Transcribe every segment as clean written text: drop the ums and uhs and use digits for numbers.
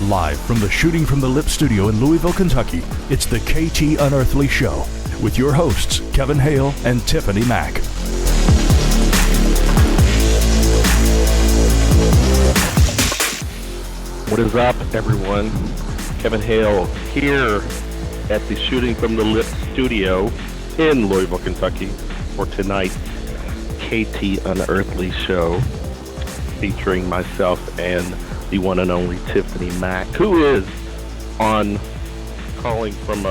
Live from the Shooting from the Lip studio in Louisville, Kentucky, it's the KT Unearthly Show with your hosts, Kevin Hale and Tiffany Mac. What is up, everyone? Kevin Hale here at the Shooting from the Lip studio in Louisville, Kentucky for tonight's KT Unearthly show featuring myself and the one and only Tiffany Mac, who is calling from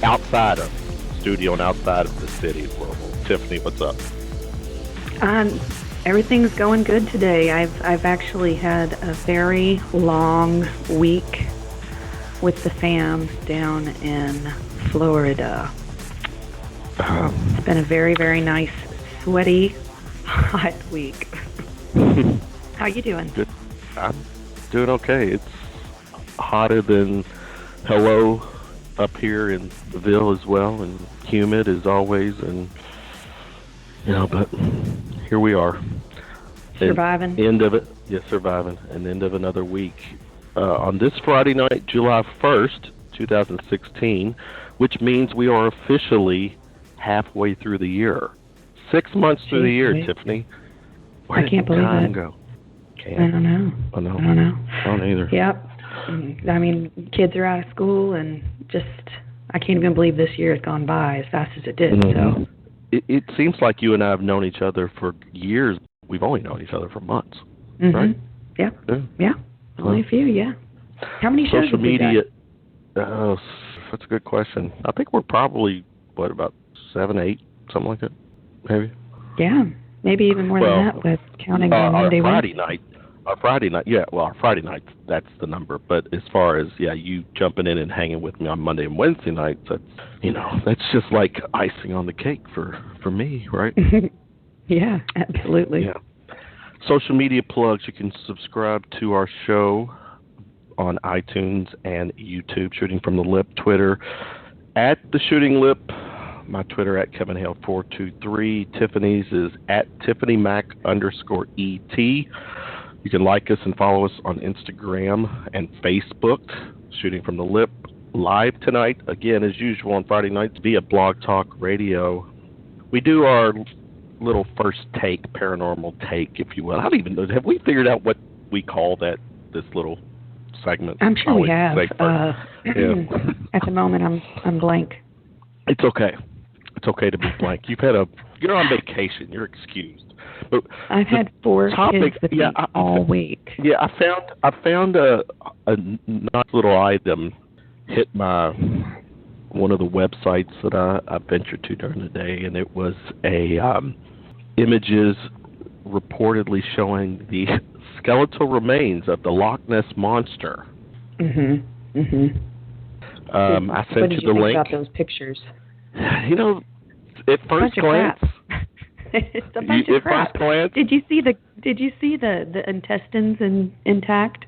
outside of the studio and outside of the city of Louisville. Tiffany, what's up? Everything's going good today. I've actually had a very long week with the fam down in Florida. It's been a very, very nice, sweaty, hot week. How you doing? Good. I'm doing okay. It's hotter than hello up here in the Ville as well, and humid as always, and but here we are. Surviving. End of it. Yes, surviving. An end of another week. On this Friday night, July 1st, 2016, which means we are officially halfway through the year. 6 months through the year, Tiffany. Where I can't believe it. Go? I don't know. I know. I don't know. I don't either. Yep. I mean, kids are out of school, and just, I can't even believe this year has gone by as fast as it did. Mm-hmm. So it seems like you and I have known each other for years. We've only known each other for months, right? Yeah. Only a few, yeah. How many shows social have you media? That's a good question. I think we're probably, about 7, 8, something like that, maybe. Yeah, maybe even more than that with counting on Monday, Friday night. Our Friday night, our Friday night, that's the number. But as far as, you jumping in and hanging with me on Monday and Wednesday nights, that's just like icing on the cake for me, right? Yeah, absolutely. Yeah. Social media plugs. You can subscribe to our show on iTunes and YouTube, Shooting from the Lip, Twitter, at The Shooting Lip, my Twitter at Kevin Hale 423. Tiffany's is at Tiffany Mac _ET. You can like us and follow us on Instagram and Facebook, Shooting from the Lip. Live tonight, again, as usual on Friday nights via Blog Talk Radio. We do our little first take, paranormal take, if you will. I don't even know. Have we figured out what we call this little segment? I'm sure we have. Yeah. At the moment, I'm blank. It's okay. It's okay to be blank. You're on vacation. You're excused. But I've had 4 kids with me all week. Yeah, I found a nice little item hit my one of the websites that I ventured to during the day, and it was images reportedly showing the skeletal remains of the Loch Ness Monster. I sent you the link. What did you think about those pictures? At first glance, it's a bunch of crap. First glance, Did you see the intestines intact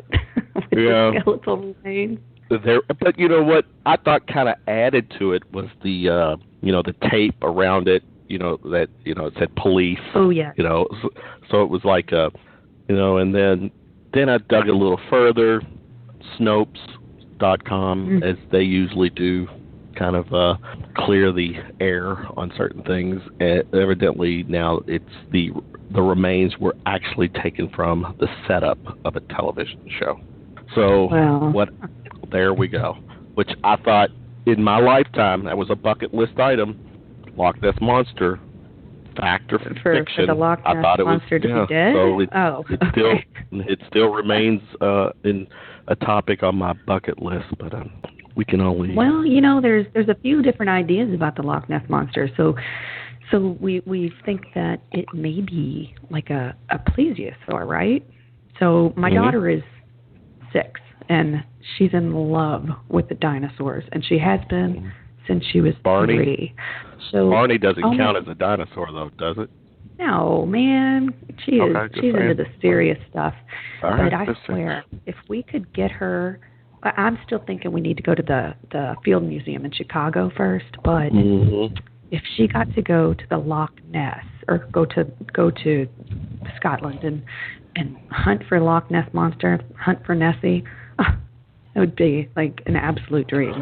with the skeletal remains? But you know what I thought kind of added to it was the the tape around it. That it said police. Oh yeah. So it was like and then I dug a little further. Snopes.com, as they usually do, kind of clear the air on certain things. Evidently now it's the remains were actually taken from the setup of a television show. So there we go. Which I thought in my lifetime that was a bucket list item. Loch Ness Monster, fact or fiction? For the Loch Ness Monster to be dead? So it still remains in a topic on my bucket list, but we can only. Well, there's a few different ideas about the Loch Ness Monster. So we think that it may be like a plesiosaur, right? So my daughter is 6, and she's in love with the dinosaurs, and she has been since she was 3. So Barney doesn't count as a dinosaur, though, does it? No, man. She's into the serious stuff. Right, but I swear, if we could get her, I'm still thinking we need to go to the Field Museum in Chicago first, but if she got to go to the Loch Ness or go to Scotland and hunt for Loch Ness Monster, hunt for Nessie, would be like an absolute dream.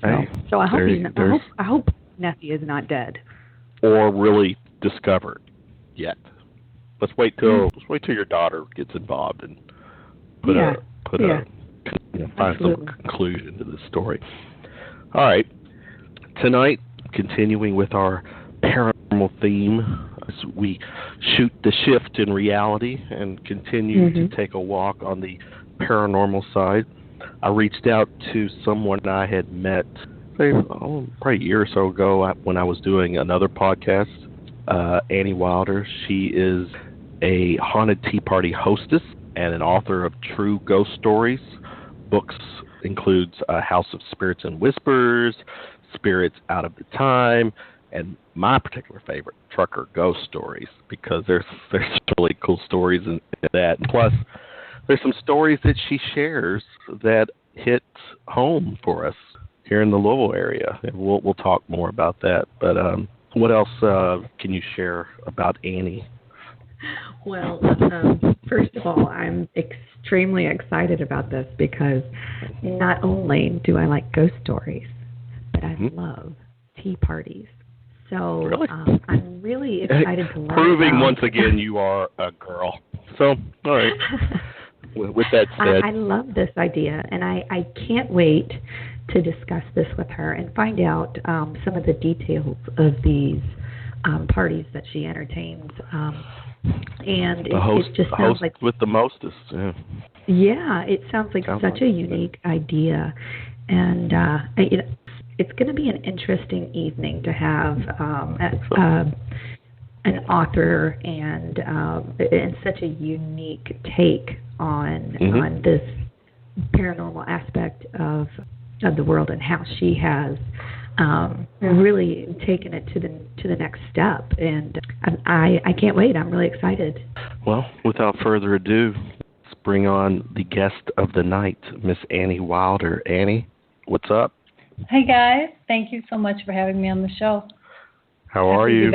Hey, so I hope Nessie is not dead. Or really discovered yet. Let's wait till your daughter gets involved and find some conclusion to this story. All right. Tonight, continuing with our paranormal theme, as we shoot the shift in reality and continue to take a walk on the paranormal side, I reached out to someone I had met probably a year or so ago when I was doing another podcast, Annie Wilder. She is a haunted tea party hostess and an author of true ghost stories. Books includes House of Spirits and Whispers, Spirits Out of the Time, and my particular favorite, Trucker Ghost Stories, because there's really cool stories in that. And plus, there's some stories that she shares that hit home for us here in the Louisville area. And we'll talk more about that. But what else can you share about Annie? Well, first of all, I'm extremely excited about this because not only do I like ghost stories, but I love tea parties. So really? I'm really excited to learn. Proving once again you are a girl. So, all right. With that said, I love this idea, and I can't wait to discuss this with her and find out some of the details of these parties that she entertains. And it just sounds like with the mostest. Yeah. Yeah, it sounds like such a unique idea, and it's going to be an interesting evening to have an author and such a unique take on this paranormal aspect of the world and how she has really taken it to the next step. And I can't wait. I'm really excited. Well, without further ado, let's bring on the guest of the night, Miss Annie Wilder. Annie, what's up? Hey guys, thank you so much for having me on the show. How are you?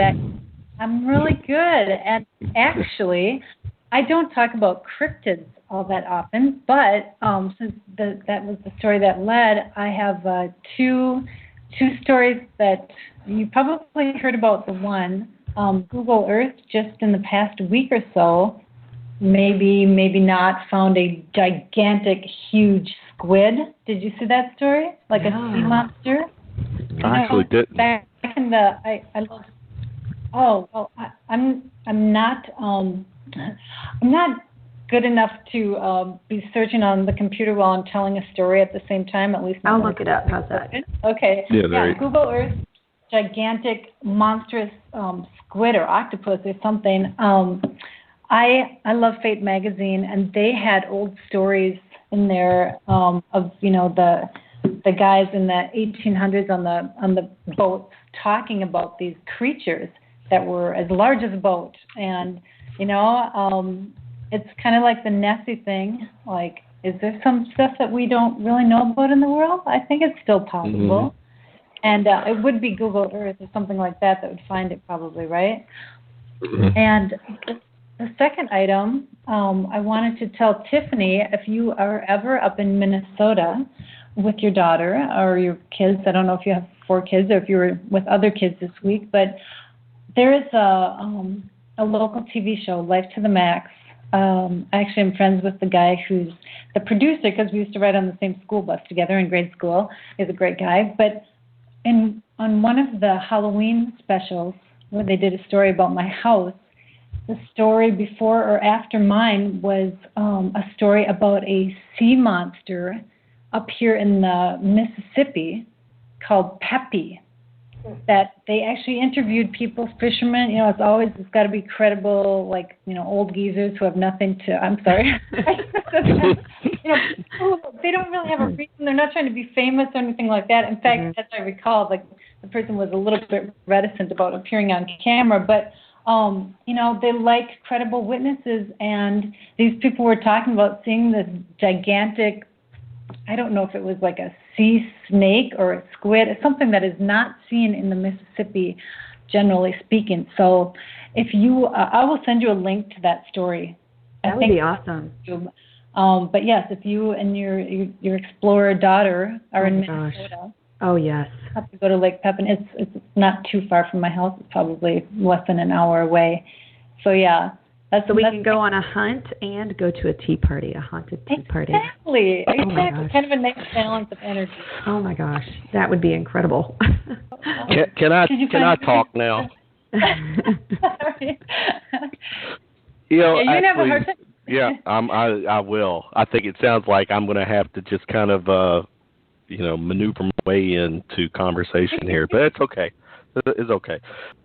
I'm really good, and actually, I don't talk about cryptids all that often, but since that was the story that led, I have two stories that you probably heard about. The one, Google Earth, just in the past week or so, maybe not, found a gigantic, huge squid. Did you see that story? Like a sea monster? I actually didn't. Back in the, I love. Oh, well, I'm not good enough to be searching on the computer while I'm telling a story at the same time. At least I'll look it up. How's that? Okay. Yeah. Google Earth, gigantic, monstrous squid or octopus or something. I love Fate magazine, and they had old stories in there of the guys in the 1800s on the boats talking about these creatures that were as large as a boat. And it's kind of like the Nessie thing. Like, is there some stuff that we don't really know about in the world? I think it's still possible. And it would be Google Earth or something like that would find it probably, right? And the second item, I wanted to tell Tiffany, if you are ever up in Minnesota with your daughter or your kids, I don't know if you have 4 kids or if you were with other kids this week, but there is a local TV show, Life to the Max. Actually, I'm friends with the guy who's the producer because we used to ride on the same school bus together in grade school. He's a great guy. But on one of the Halloween specials where they did a story about my house, the story before or after mine was a story about a sea monster up here in the Mississippi called Peppy. That they actually interviewed people, fishermen. It's got to be credible, like, old geezers who have nothing to. I'm sorry. They don't really have a reason. They're not trying to be famous or anything like that. In fact, as I recall, like the person was a little bit reticent about appearing on camera, but they like credible witnesses, and these people were talking about seeing this gigantic. I don't know if it was like a sea snake or a squid, something that is not seen in the Mississippi, generally speaking. So if you, I will send you a link to that story. That would be awesome. But yes, if you and your explorer daughter are in Minnesota, oh yes, have to go to Lake Pepin. It's not too far from my house. It's probably less than an hour away. So yeah, so we can go on a hunt and go to a tea party, a haunted tea party. Exactly. Oh my gosh. Kind of a nice balance of energy. Oh my gosh, that would be incredible. Can I talk now? You know, yeah, you have a hard time. Yeah, I will. I think it sounds like I'm going to have to just kind of, maneuver my way into conversation here, but it's okay. It's okay.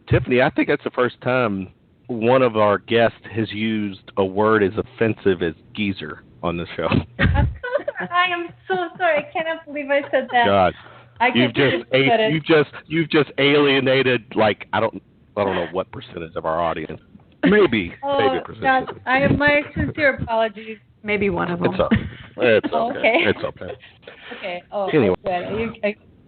Tiffany, I think that's the first time one of our guests has used a word as offensive as geezer on the show. I am so sorry. I cannot believe I said that. God, you've just alienated, like, I don't know what percentage of our audience. Maybe a percentage. God, I have my sincere apologies. Maybe one of them. It's okay. It's okay. Okay. Oh, anyway. Good. You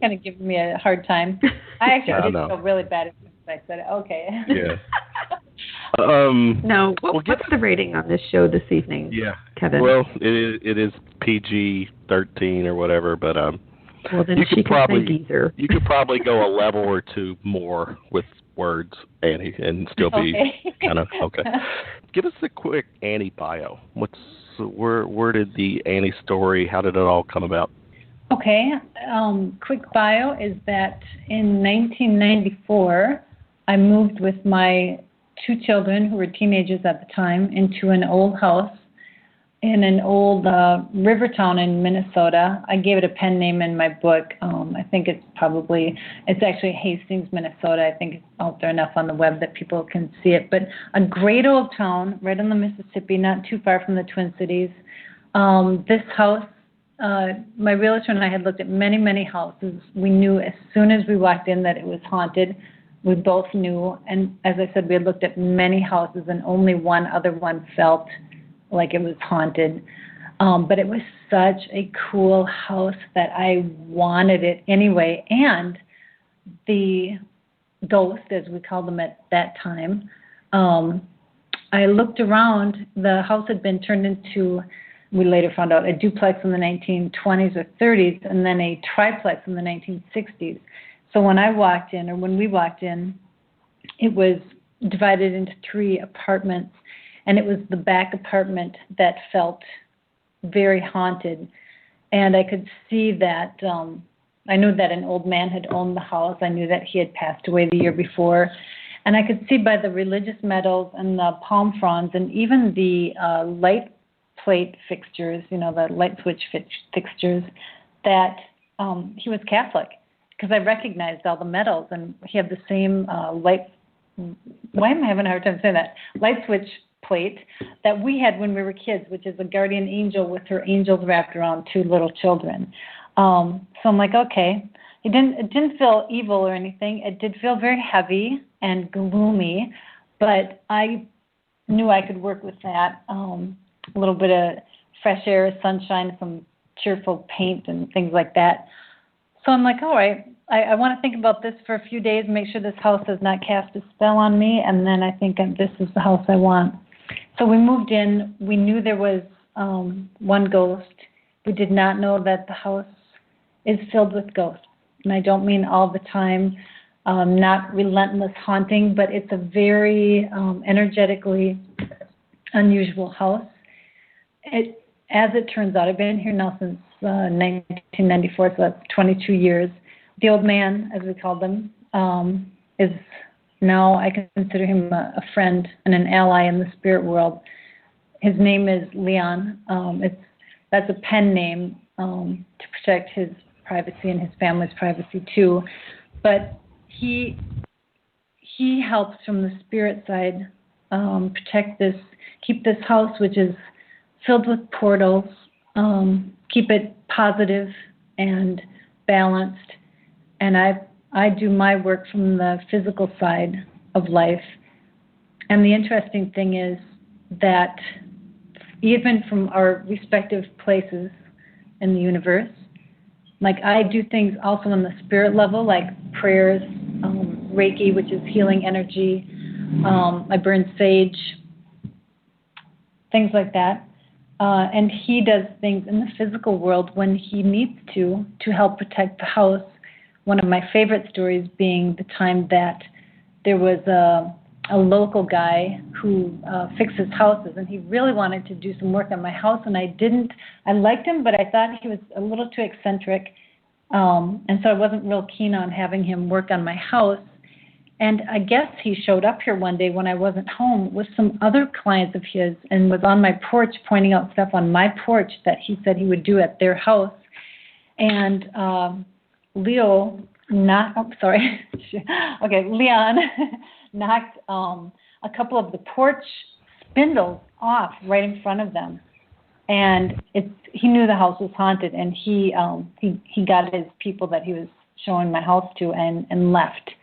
kind of giving me a hard time. I actually did feel really bad if I said it. Okay. Yeah. No. What's the rating on this show this evening? Yeah, Kevin. Well, it is PG-13 or whatever, but well, then you could probably go a level or two more with words, Annie, and still be kind of okay. Give us a quick Annie bio. Where did the Annie story? How did it all come about? Okay. Quick bio is that in 1994, I moved with my 2 children, who were teenagers at the time, into an old house in an old river town in Minnesota. I gave it a pen name in my book. I think it's actually Hastings, Minnesota. I think it's out there enough on the web that people can see it. But a great old town right on the Mississippi, not too far from the Twin Cities. This house, my realtor and I had looked at many, many houses. We knew as soon as we walked in that it was haunted. We both knew. And as I said, we had looked at many houses, and only one other one felt like it was haunted. But it was such a cool house that I wanted it anyway. And the ghost, as we called them at that time, I looked around. The house had been turned into, we later found out, a duplex in the 1920s or 30s, and then a triplex in the 1960s. So when we walked in, it was divided into 3 apartments. And it was the back apartment that felt very haunted. And I could see that, I knew that an old man had owned the house. I knew that he had passed away the year before. And I could see by the religious medals and the palm fronds and even the light plate fixtures, the light switch fixtures, that he was Catholic. Because I recognized all the medals, and he had the same why am I having a hard time saying that? Light switch plate that we had when we were kids, which is a guardian angel with her angels wrapped around 2 little children. So I'm like, okay. It didn't feel evil or anything. It did feel very heavy and gloomy, but I knew I could work with that. A little bit of fresh air, sunshine, some cheerful paint and things like that. So I'm like, all right, I want to think about this for a few days, make sure this house does not cast a spell on me, and then I think this is the house I want. So we moved in. We knew there was one ghost. We did not know that the house is filled with ghosts. And I don't mean all the time, not relentless haunting, but it's a very energetically unusual house. As it turns out, I've been here now since 1994, so that's 22 years. The old man, as we called him, is now, I consider him a friend and an ally in the spirit world. His name is Leon. That's a pen name to protect his privacy and his family's privacy too. But he helps from the spirit side keep this house, which is filled with portals, keep it positive and balanced. And I do my work from the physical side of life. And the interesting thing is that even from our respective places in the universe, like I do things also on the spirit level, like prayers, Reiki, which is healing energy. I burn sage, things like that. and he does things in the physical world when he needs to help protect the house. One of my favorite stories being the time that there was a local guy who fixes houses, and he really wanted to do some work on my house, and I liked him, but I thought he was a little too eccentric, and so I wasn't real keen on having him work on my house. And I guess he showed up here one day when I wasn't home with some other clients of his and was on my porch pointing out stuff on my porch that he said he would do at their house. And Leon knocked a couple of the porch spindles off right in front of them. And he knew the house was haunted, and he got his people that he was showing my house to and left.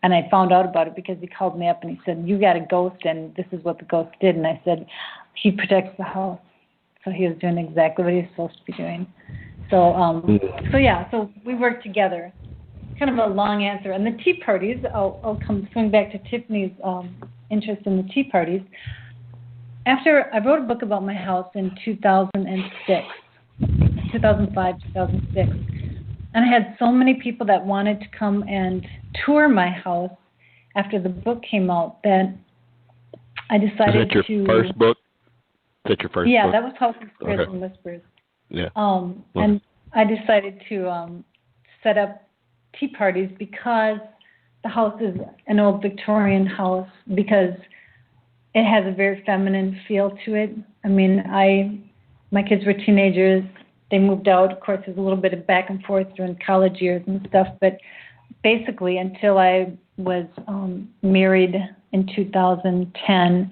And I found out about it because he called me up and he said, "You got a ghost, and this is what the ghost did." And I said, "He protects the house." So he was doing exactly what he was supposed to be doing. So we worked together. Kind of a long answer. And the tea parties, I'll swing back to Tiffany's interest in the tea parties. After I wrote a book about my house in 2005, 2006. And I had so many people that wanted to come and tour my house after the book came out that I decided to... Is that your first book? Yeah, that was House of Spirits and Whispers. Yeah. And I decided to set up tea parties because the house is an old Victorian house, because it has a very feminine feel to it. I mean, my kids were teenagers. They moved out. Of course, there's a little bit of back and forth during college years and stuff, but basically until I was married in 2010,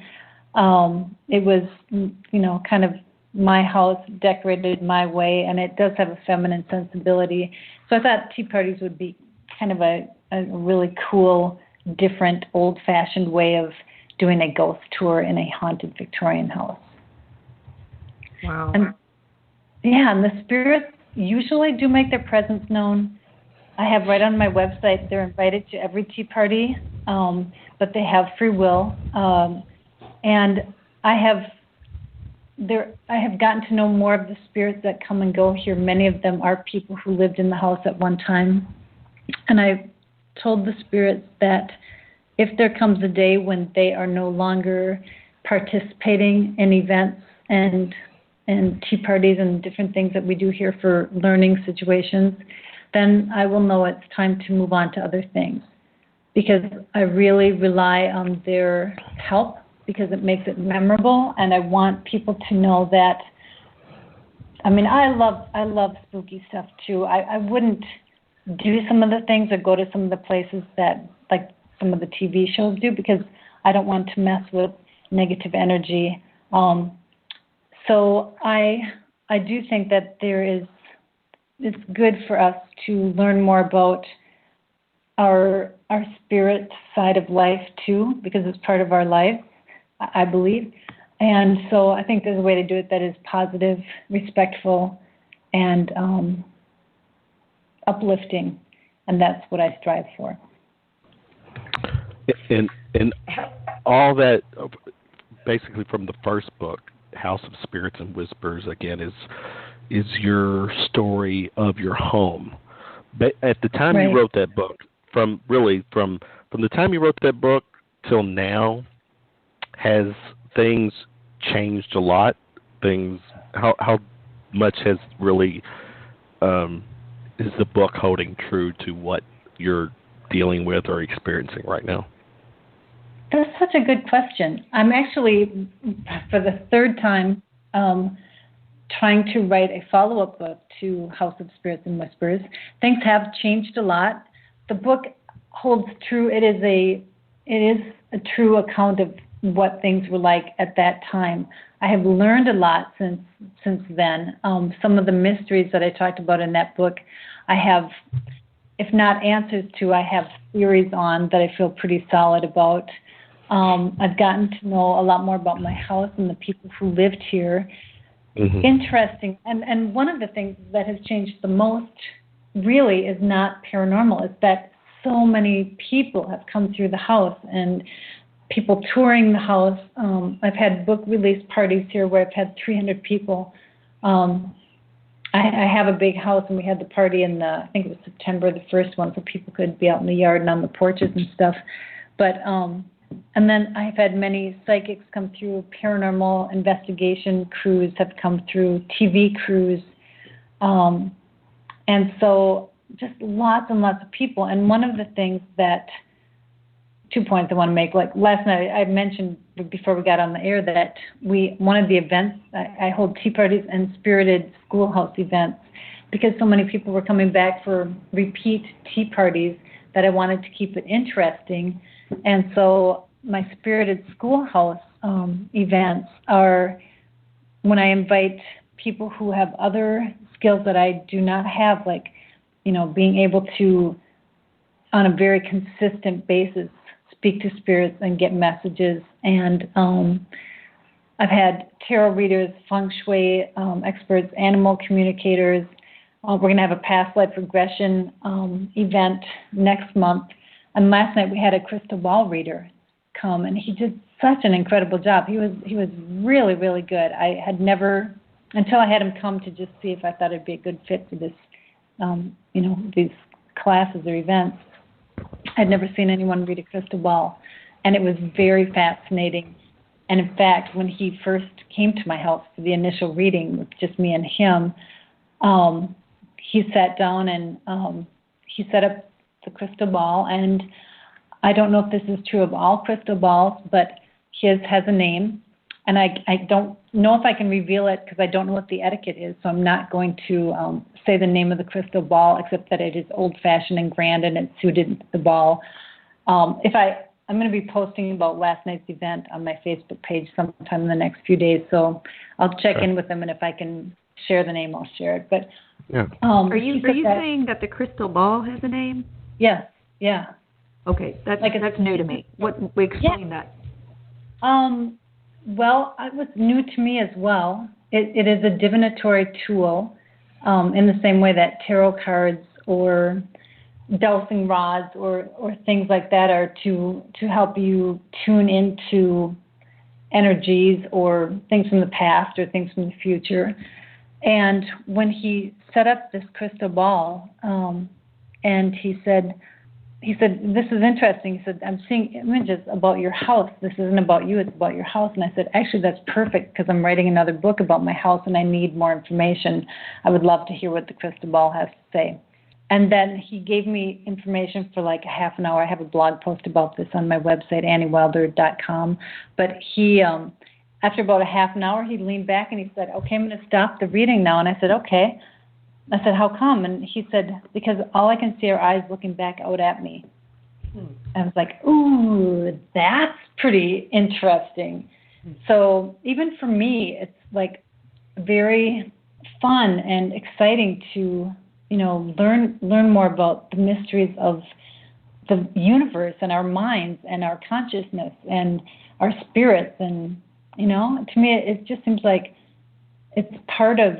it was, kind of my house decorated my way, and it does have a feminine sensibility. So I thought tea parties would be kind of a really cool, different, old-fashioned way of doing a ghost tour in a haunted Victorian house. Wow. And the spirits usually do make their presence known. I have right on my website, they're invited to every tea party, but they have free will. And I have gotten to know more of the spirits that come and go here. Many of them are people who lived in the house at one time. And I told the spirits that if there comes a day when they are no longer participating in events and tea parties and different things that we do here for learning situations, then I will know it's time to move on to other things, because I really rely on their help, because it makes it memorable, and I want people to know that. I mean, I love spooky stuff too. I wouldn't do some of the things or go to some of the places that, like some of the TV shows do, because I don't want to mess with negative energy. So I do think that it's good for us to learn more about our spirit side of life too, because it's part of our life, I believe. And so I think there's a way to do it that is positive, respectful, and uplifting, and that's what I strive for. And all that, basically from the first book, House of Spirits and Whispers, again, is your story of your home. But at the time you wrote that book, from the time you wrote that book till now, has things changed a lot? How much has really is the book holding true to what you're dealing with or experiencing right now? That's such a good question. I'm actually, for the third time, trying to write a follow-up book to House of Spirits and Whispers. Things have changed a lot. The book holds true. It is a true account of what things were like at that time. I have learned a lot since then. Some of the mysteries that I talked about in that book, I have, if not answers to, I have theories on that I feel pretty solid about. I've gotten to know a lot more about my house and the people who lived here. Mm-hmm. Interesting. And one of the things that has changed the most really is not paranormal. It's that so many people have come through the house. And people touring the house. I've had book release parties here where I've had 300 people. I have a big house, and we had the party in I think it was September, the first one, so people could be out in the yard and on the porches and stuff. But and then I've had many psychics come through. Paranormal investigation crews have come through. TV crews, and so just lots and lots of people. And one of the things that 2 points I want to make. Like last night, I mentioned before we got on the air that one of the events, I hold tea parties and spirited schoolhouse events because so many people were coming back for repeat tea parties that I wanted to keep it interesting. And so my spirited schoolhouse events are when I invite people who have other skills that I do not have, like, being able to, on a very consistent basis, speak to spirits and get messages. And I've had tarot readers, feng shui experts, animal communicators. We're going to have a past life regression event next month. And last night we had a crystal ball reader come, and he did such an incredible job. He was really, really good. I had never, until I had him come to just see if I thought it'd be a good fit for this, these classes or events. I'd never seen anyone read a crystal ball, and it was very fascinating. And in fact, when he first came to my house for the initial reading with just me and him, he sat down and he set up the crystal ball. And I don't know if this is true of all crystal balls, but his has a name. And I don't know if I can reveal it because I don't know what the etiquette is, so I'm not going to say the name of the crystal ball, except that it is old-fashioned and grand and it suited the ball. I'm going to be posting about last night's event on my Facebook page sometime in the next few days, so I'll check in with them, and if I can share the name, I'll share it. But yeah. Are you saying that the crystal ball has a name? Yes. Yeah. Okay, that's new to me. Explain that. Well, it was new to me as well. It is a divinatory tool in the same way that tarot cards or dowsing rods or things like that are to help you tune into energies or things from the past or things from the future. And when he set up this crystal ball, and he said, this is interesting. He said, I'm seeing images about your house. This isn't about you, it's about your house. And I said, actually, that's perfect because I'm writing another book about my house and I need more information. I would love to hear what the crystal ball has to say. And then he gave me information for like a half an hour. I have a blog post about this on my website, AnnieWilder.com. But he, after about a half an hour, he leaned back and he said, okay, I'm going to stop the reading now. And I said, okay. I said, how come? And he said, because all I can see are eyes looking back out at me. I was like, ooh, that's pretty interesting. So even for me, it's like very fun and exciting to, learn more about the mysteries of the universe and our minds and our consciousness and our spirits. And, to me, it just seems like it's part of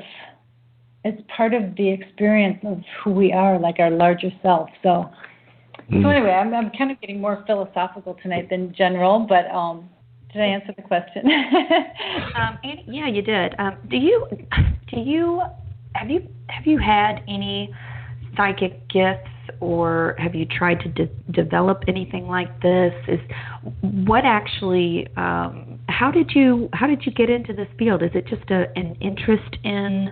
the experience of who we are, like our larger self. So anyway, I'm kind of getting more philosophical tonight than general, but did I answer the question? Yeah, you did. Have you had any psychic gifts, or have you tried to develop anything like this? What actually? How did you get into this field? Is it just an interest in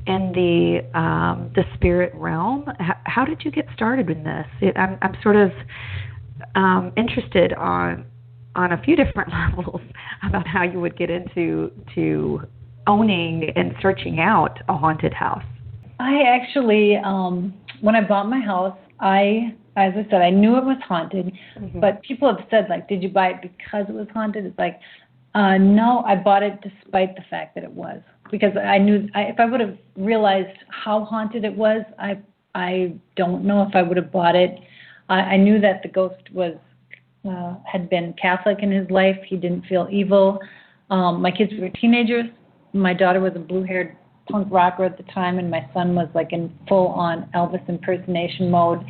the spirit realm? How did you get started in this? I'm sort of interested on a few different levels about how you would get into owning and searching out a haunted house. I actually, when I bought my house, as I said, I knew it was haunted, but people have said, like, did you buy it because it was haunted? It's like, no, I bought it despite the fact that it was. Because I knew if I would have realized how haunted it was, I don't know if I would have bought it. I knew that the ghost had been Catholic in his life. He didn't feel evil. My kids were teenagers. My daughter was a blue-haired punk rocker at the time, and my son was like in full-on Elvis impersonation mode.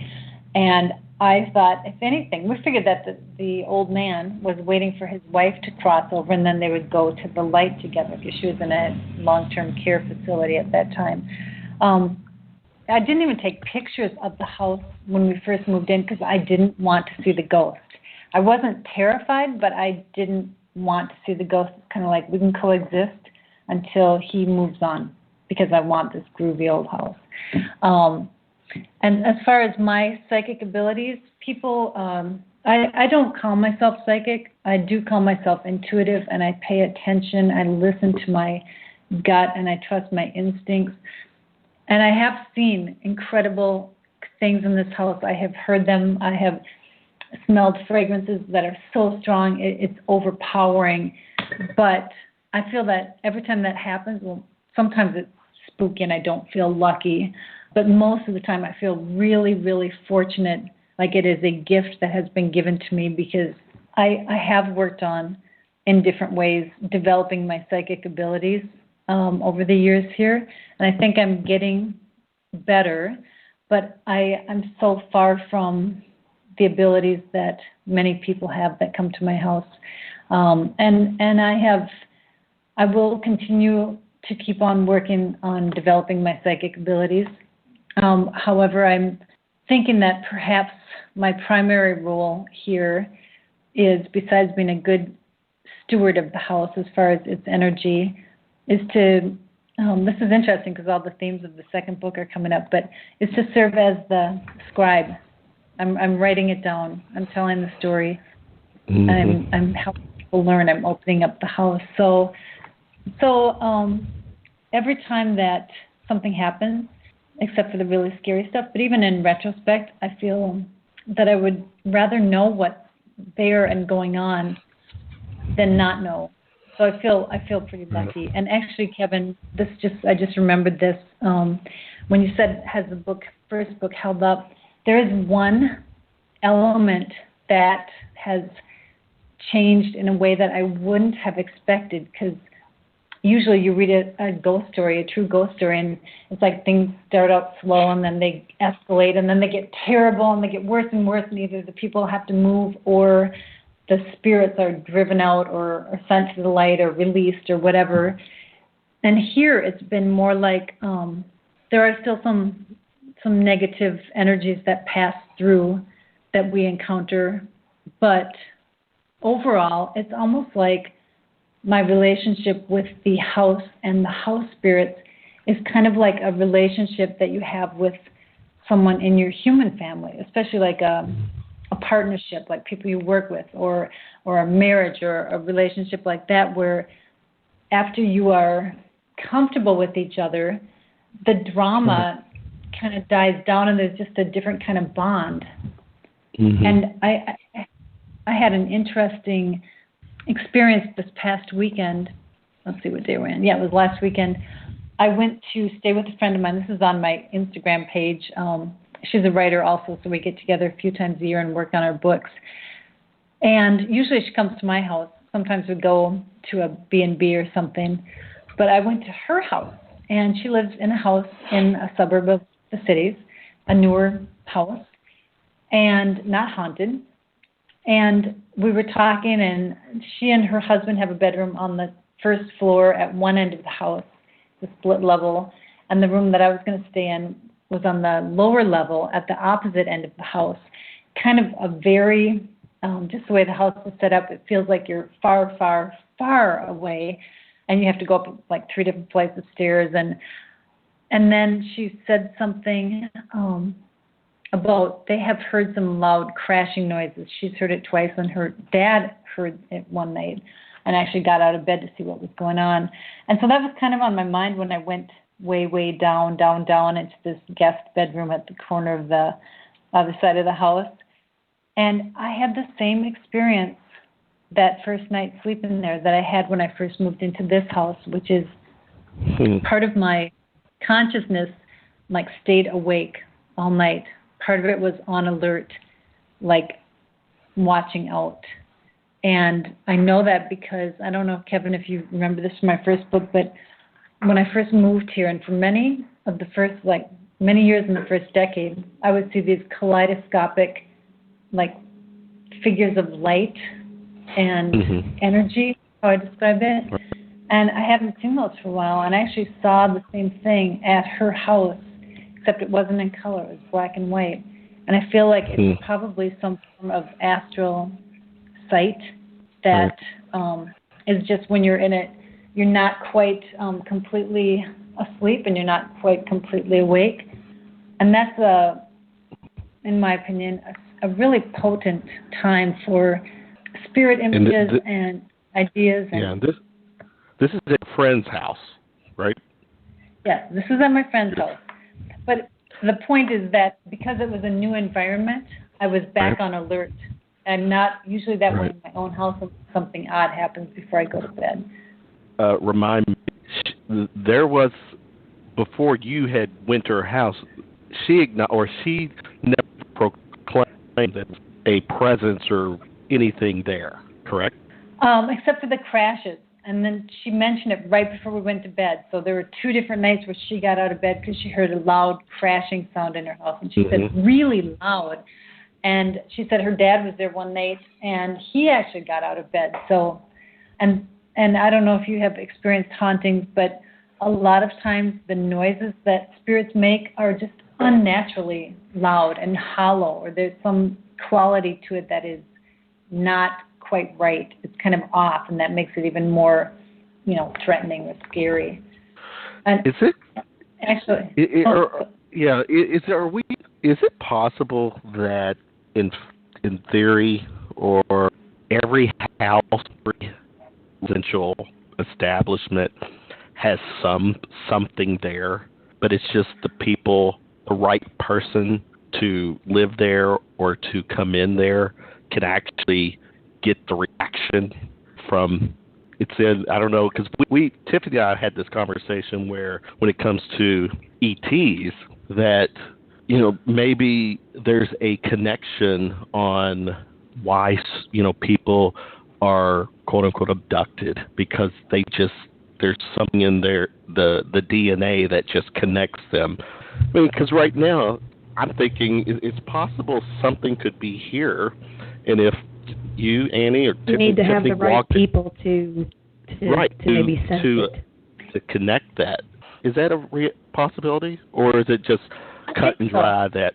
And I thought, if anything, we figured that the old man was waiting for his wife to cross over, and then they would go to the light together because she was in a long-term care facility at that time. I didn't even take pictures of the house when we first moved in because I didn't want to see the ghost. I wasn't terrified, but I didn't want to see the ghost. It's kind of like we can coexist until he moves on because I want this groovy old house. And as far as my psychic abilities, people, I don't call myself psychic. I do call myself intuitive, and I pay attention. I listen to my gut, and I trust my instincts. And I have seen incredible things in this house. I have heard them. I have smelled fragrances that are so strong, it's overpowering. But I feel that every time that happens, well, sometimes it's spooky and I don't feel lucky. But most of the time I feel really, really fortunate, like it is a gift that has been given to me because I have worked on, in different ways, developing my psychic abilities over the years here. And I think I'm getting better, but I'm so far from the abilities that many people have that come to my house. And I will continue to keep on working on developing my psychic abilities. However, I'm thinking that perhaps my primary role here is, besides being a good steward of the house as far as its energy, is to, this is interesting because all the themes of the second book are coming up, but is to serve as the scribe. I'm writing it down. I'm telling the story. Mm-hmm. I'm helping people learn. I'm opening up the house. So every time that something happens, except for the really scary stuff, but even in retrospect, I feel that I would rather know what's there and going on than not know. So I feel pretty lucky. And actually, Kevin, I just remembered this. When you said, has the first book held up? There is one element that has changed in a way that I wouldn't have expected, because usually you read a ghost story, a true ghost story, and it's like things start out slow and then they escalate and then they get terrible and they get worse and worse, and either the people have to move or the spirits are driven out or sent to the light or released or whatever. And here it's been more like there are still some negative energies that pass through that we encounter, but overall it's almost like my relationship with the house and the house spirits is kind of like a relationship that you have with someone in your human family, especially like a partnership, like people you work with, or a marriage or a relationship like that, where after you are comfortable with each other, the drama kind of dies down and there's just a different kind of bond. Mm-hmm. And I had an interesting experience this past weekend. Let's see what day we're in. Yeah, it was last weekend. I went to stay with a friend of mine. This is on my Instagram page. She's a writer also, so we get together a few times a year and work on our books. And usually she comes to my house. Sometimes we go to a B&B or something. But I went to her house, and she lives in a house in a suburb of the cities, a newer house, and not haunted. And we were talking, and she and her husband have a bedroom on the first floor at one end of the house, the split level, and the room that I was going to stay in was on the lower level at the opposite end of the house. Kind of a very, just the way the house is set up, it feels like you're far, far, far away, and you have to go up like 3 different flights of stairs. And then she said something about they have heard some loud crashing noises. She's heard it twice, and her dad heard it one night and actually got out of bed to see what was going on. And so that was kind of on my mind when I went way, way down into this guest bedroom at the corner of the other side of the house. And I had the same experience that first night sleeping there that I had when I first moved into this house, which is part of my consciousness like stayed awake all night. Part of it was on alert, like watching out. And I know that because, I don't know, Kevin, if you remember this from my first book, but when I first moved here, and for many years in the first decade, I would see these kaleidoscopic like figures of light and energy, how I describe it. Right. And I haven't seen those for a while. And I actually saw the same thing at her house, except it wasn't in color. It was black and white. And I feel like it's probably some form of astral sight that is just when you're in it, you're not quite completely asleep and you're not quite completely awake. And that's, in my opinion, a really potent time for spirit images and ideas. And this is at a friend's house, right? Yes, this is at my friend's house. But the point is that because it was a new environment, I was back on alert. I'm not usually that way in my own house if something odd happens before I go to bed. Remind me, there was, before you had went to her house, she never proclaimed that a presence or anything there, correct? Except for the crashes. And then she mentioned it right before we went to bed. So there were 2 different nights where she got out of bed because she heard a loud crashing sound in her house. And she said, really loud. And she said her dad was there one night, and he actually got out of bed. So, and I don't know if you have experienced hauntings, but a lot of times the noises that spirits make are just unnaturally loud and hollow, or there's some quality to it that is not quite right. It's kind of off, and that makes it even more, threatening or scary. And is it actually? Is it possible that in theory, or every house, every residential establishment has something there, but it's just the right person to live there or to come in there can actually get the reaction from, I don't know, because Tiffany and I had this conversation where when it comes to ETs, that, maybe there's a connection on why, people are quote unquote abducted, because there's something in the DNA that just connects them. I mean, because right now I'm thinking it's possible something could be here, and if you, Annie, or you need to have the right people to maybe sense it. To connect that. Is that a possibility, or is it just cut and dry that?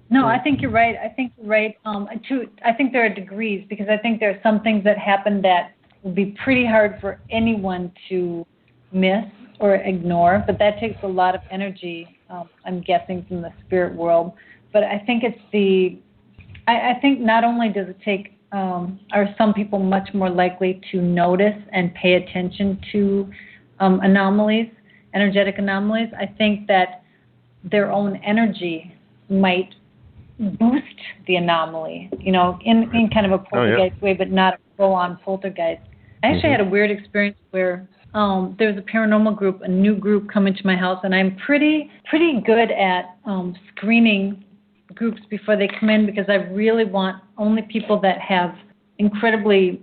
No, I think you're right. I think there are degrees, because I think there are some things that happen that would be pretty hard for anyone to miss or ignore, but that takes a lot of energy, I'm guessing, from the spirit world. But I think I think not only does it take, are some people much more likely to notice and pay attention to anomalies, energetic anomalies. I think that their own energy might boost the anomaly, in kind of a poltergeist way, but not a full-on poltergeist. I actually had a weird experience where there was a paranormal group, a new group coming to my house, and I'm pretty good at screening groups before they come in, because I really want only people that have incredibly,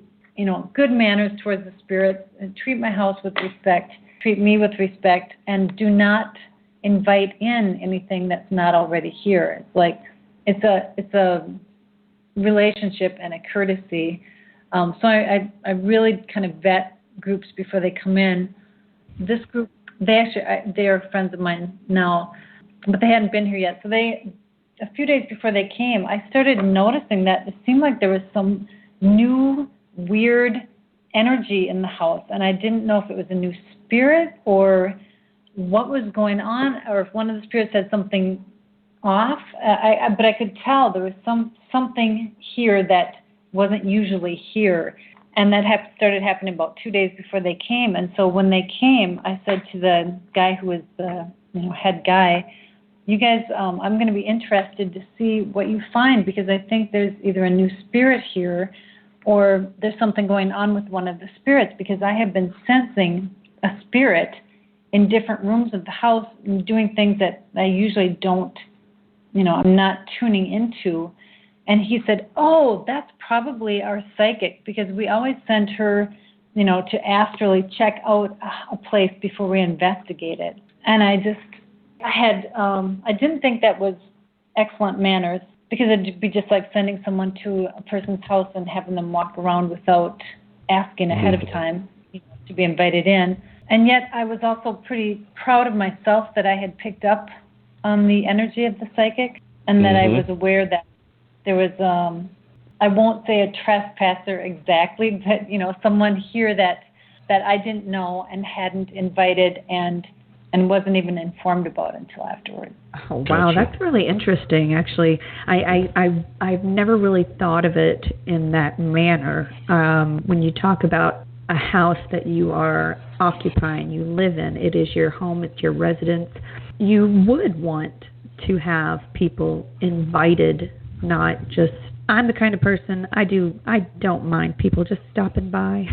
good manners towards the spirits, and treat my house with respect, treat me with respect, and do not invite in anything that's not already here. It's like it's a relationship and a courtesy. So I really kind of vet groups before they come in. This group, they are friends of mine now, but they hadn't been here yet. So a few days before they came, I started noticing that it seemed like there was some new weird energy in the house, and I didn't know if it was a new spirit or what was going on, or if one of the spirits had something off. But I could tell there was something here that wasn't usually here, and that started happening about 2 days before they came. And so when they came, I said to the guy who was the head guy, "You guys, I'm going to be interested to see what you find, because I think there's either a new spirit here, or there's something going on with one of the spirits, because I have been sensing a spirit in different rooms of the house and doing things that I usually don't, I'm not tuning into." And he said, "Oh, that's probably our psychic, because we always send her, to astrally check out a place before we investigate it." And I didn't think that was excellent manners. because it'd be just like sending someone to a person's house and having them walk around without asking ahead of time, to be invited in. And yet I was also pretty proud of myself that I had picked up on the energy of the psychic, and that I was aware that there was, I won't say a trespasser exactly, but, someone here that I didn't know and hadn't invited and wasn't even informed about until afterwards. Oh, wow, that's really interesting, actually. I've never really thought of it in that manner. When you talk about a house that you are occupying, you live in, it is your home, it's your residence, you would want to have people invited, not just, I'm the kind of person, I don't mind people just stopping by.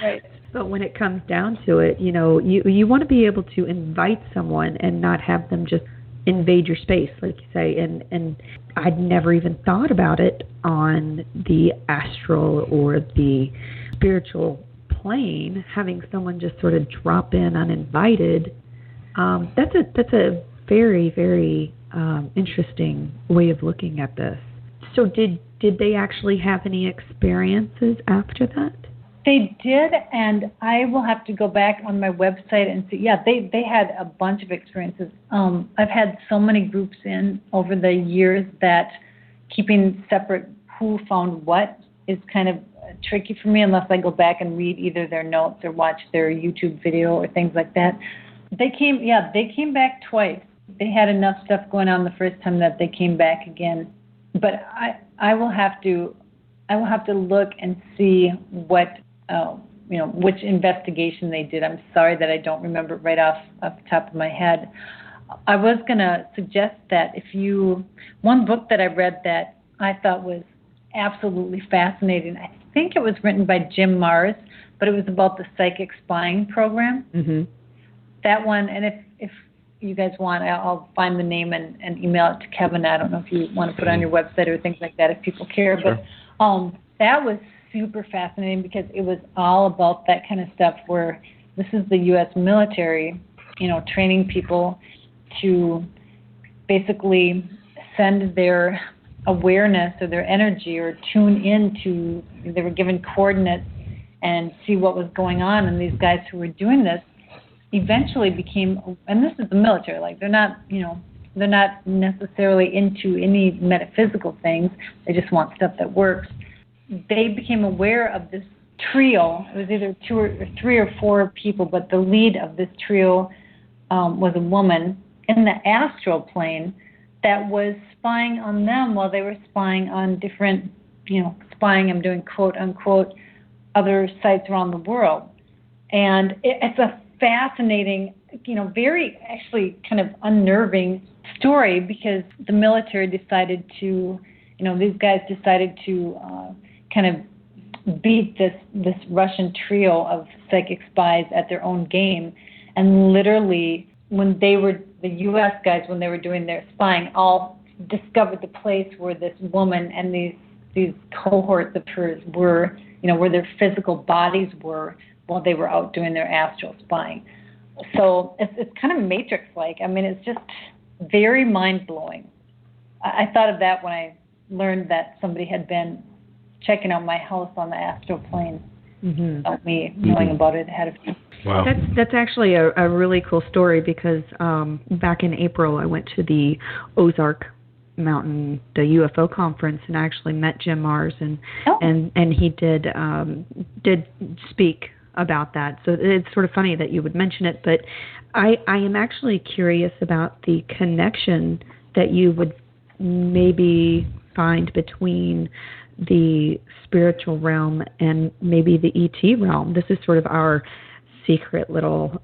Right. But when it comes down to it, you want to be able to invite someone and not have them just invade your space, like you say. And I'd never even thought about it on the astral or the spiritual plane, having someone just sort of drop in uninvited. That's a very, very interesting way of looking at this. So did they actually have any experiences after that? They did, and I will have to go back on my website and see. Yeah, they had a bunch of experiences. I've had so many groups in over the years that keeping separate who found what is kind of tricky for me unless I go back and read either their notes or watch their YouTube video or things like that. They came back twice. They had enough stuff going on the first time that they came back again. But I will have to look and see what which investigation they did. I'm sorry that I don't remember right off the top of my head. I was going to suggest that one book that I read that I thought was absolutely fascinating, I think it was written by Jim Mars, but it was about the psychic spying program. Mm-hmm. That one, and if you guys want, I'll find the name and email it to Kevin. I don't know if you want to put it on your website or things like that if people care. Sure. But that was super fascinating because it was all about that kind of stuff where this is the U.S. military, training people to basically send their awareness or their energy or tune into, they were given coordinates and see what was going on. And these guys who were doing this eventually became, and this is the military, like they're not necessarily into any metaphysical things. They just want stuff that works. They became aware of this trio. It was either 2 or 3 or 4 people, but the lead of this trio was a woman in the astral plane that was spying on them while they were spying on different, spying, I'm doing quote unquote, other sites around the world. And it's a fascinating, very actually kind of unnerving story because the military decided to, these guys decided to kind of beat this Russian trio of psychic spies at their own game. And literally, when they were, the U.S. guys, when they were doing their spying, all discovered the place where this woman and these cohorts of hers were, where their physical bodies were while they were out doing their astral spying. So it's kind of Matrix-like. I mean, it's just very mind-blowing. I thought of that when I learned that somebody had been checking out my house on the astral plane without me knowing about it ahead of time. Wow. That's actually a really cool story because back in April I went to the Ozark Mountain, the UFO conference, and I actually met Jim Mars and he did speak about that. So it's sort of funny that you would mention it, but I am actually curious about the connection that you would maybe find between the spiritual realm and maybe the ET realm. This is sort of our secret little,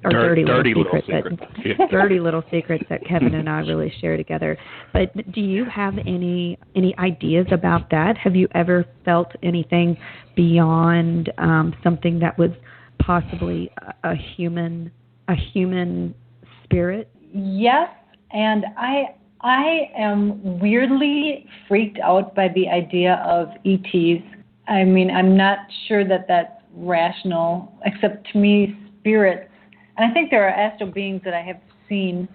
dirty little secrets that Kevin and I really share together. But do you have any ideas about that? Have you ever felt anything beyond something that was possibly a human spirit? Yes, and I am weirdly freaked out by the idea of ETs. I mean, I'm not sure that that's rational, except to me, spirits. And I think there are astral beings that I have seen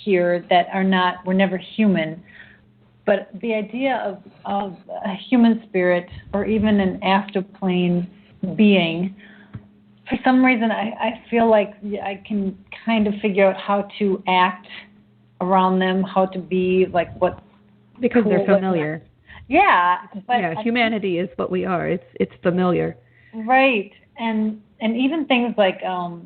here that were never human. But the idea of a human spirit or even an astral plane being, for some reason, I feel like I can kind of figure out how to act around them, how to be like what. Because they're familiar. Yeah. But yeah, humanity is what we are. It's familiar. Right. And even things like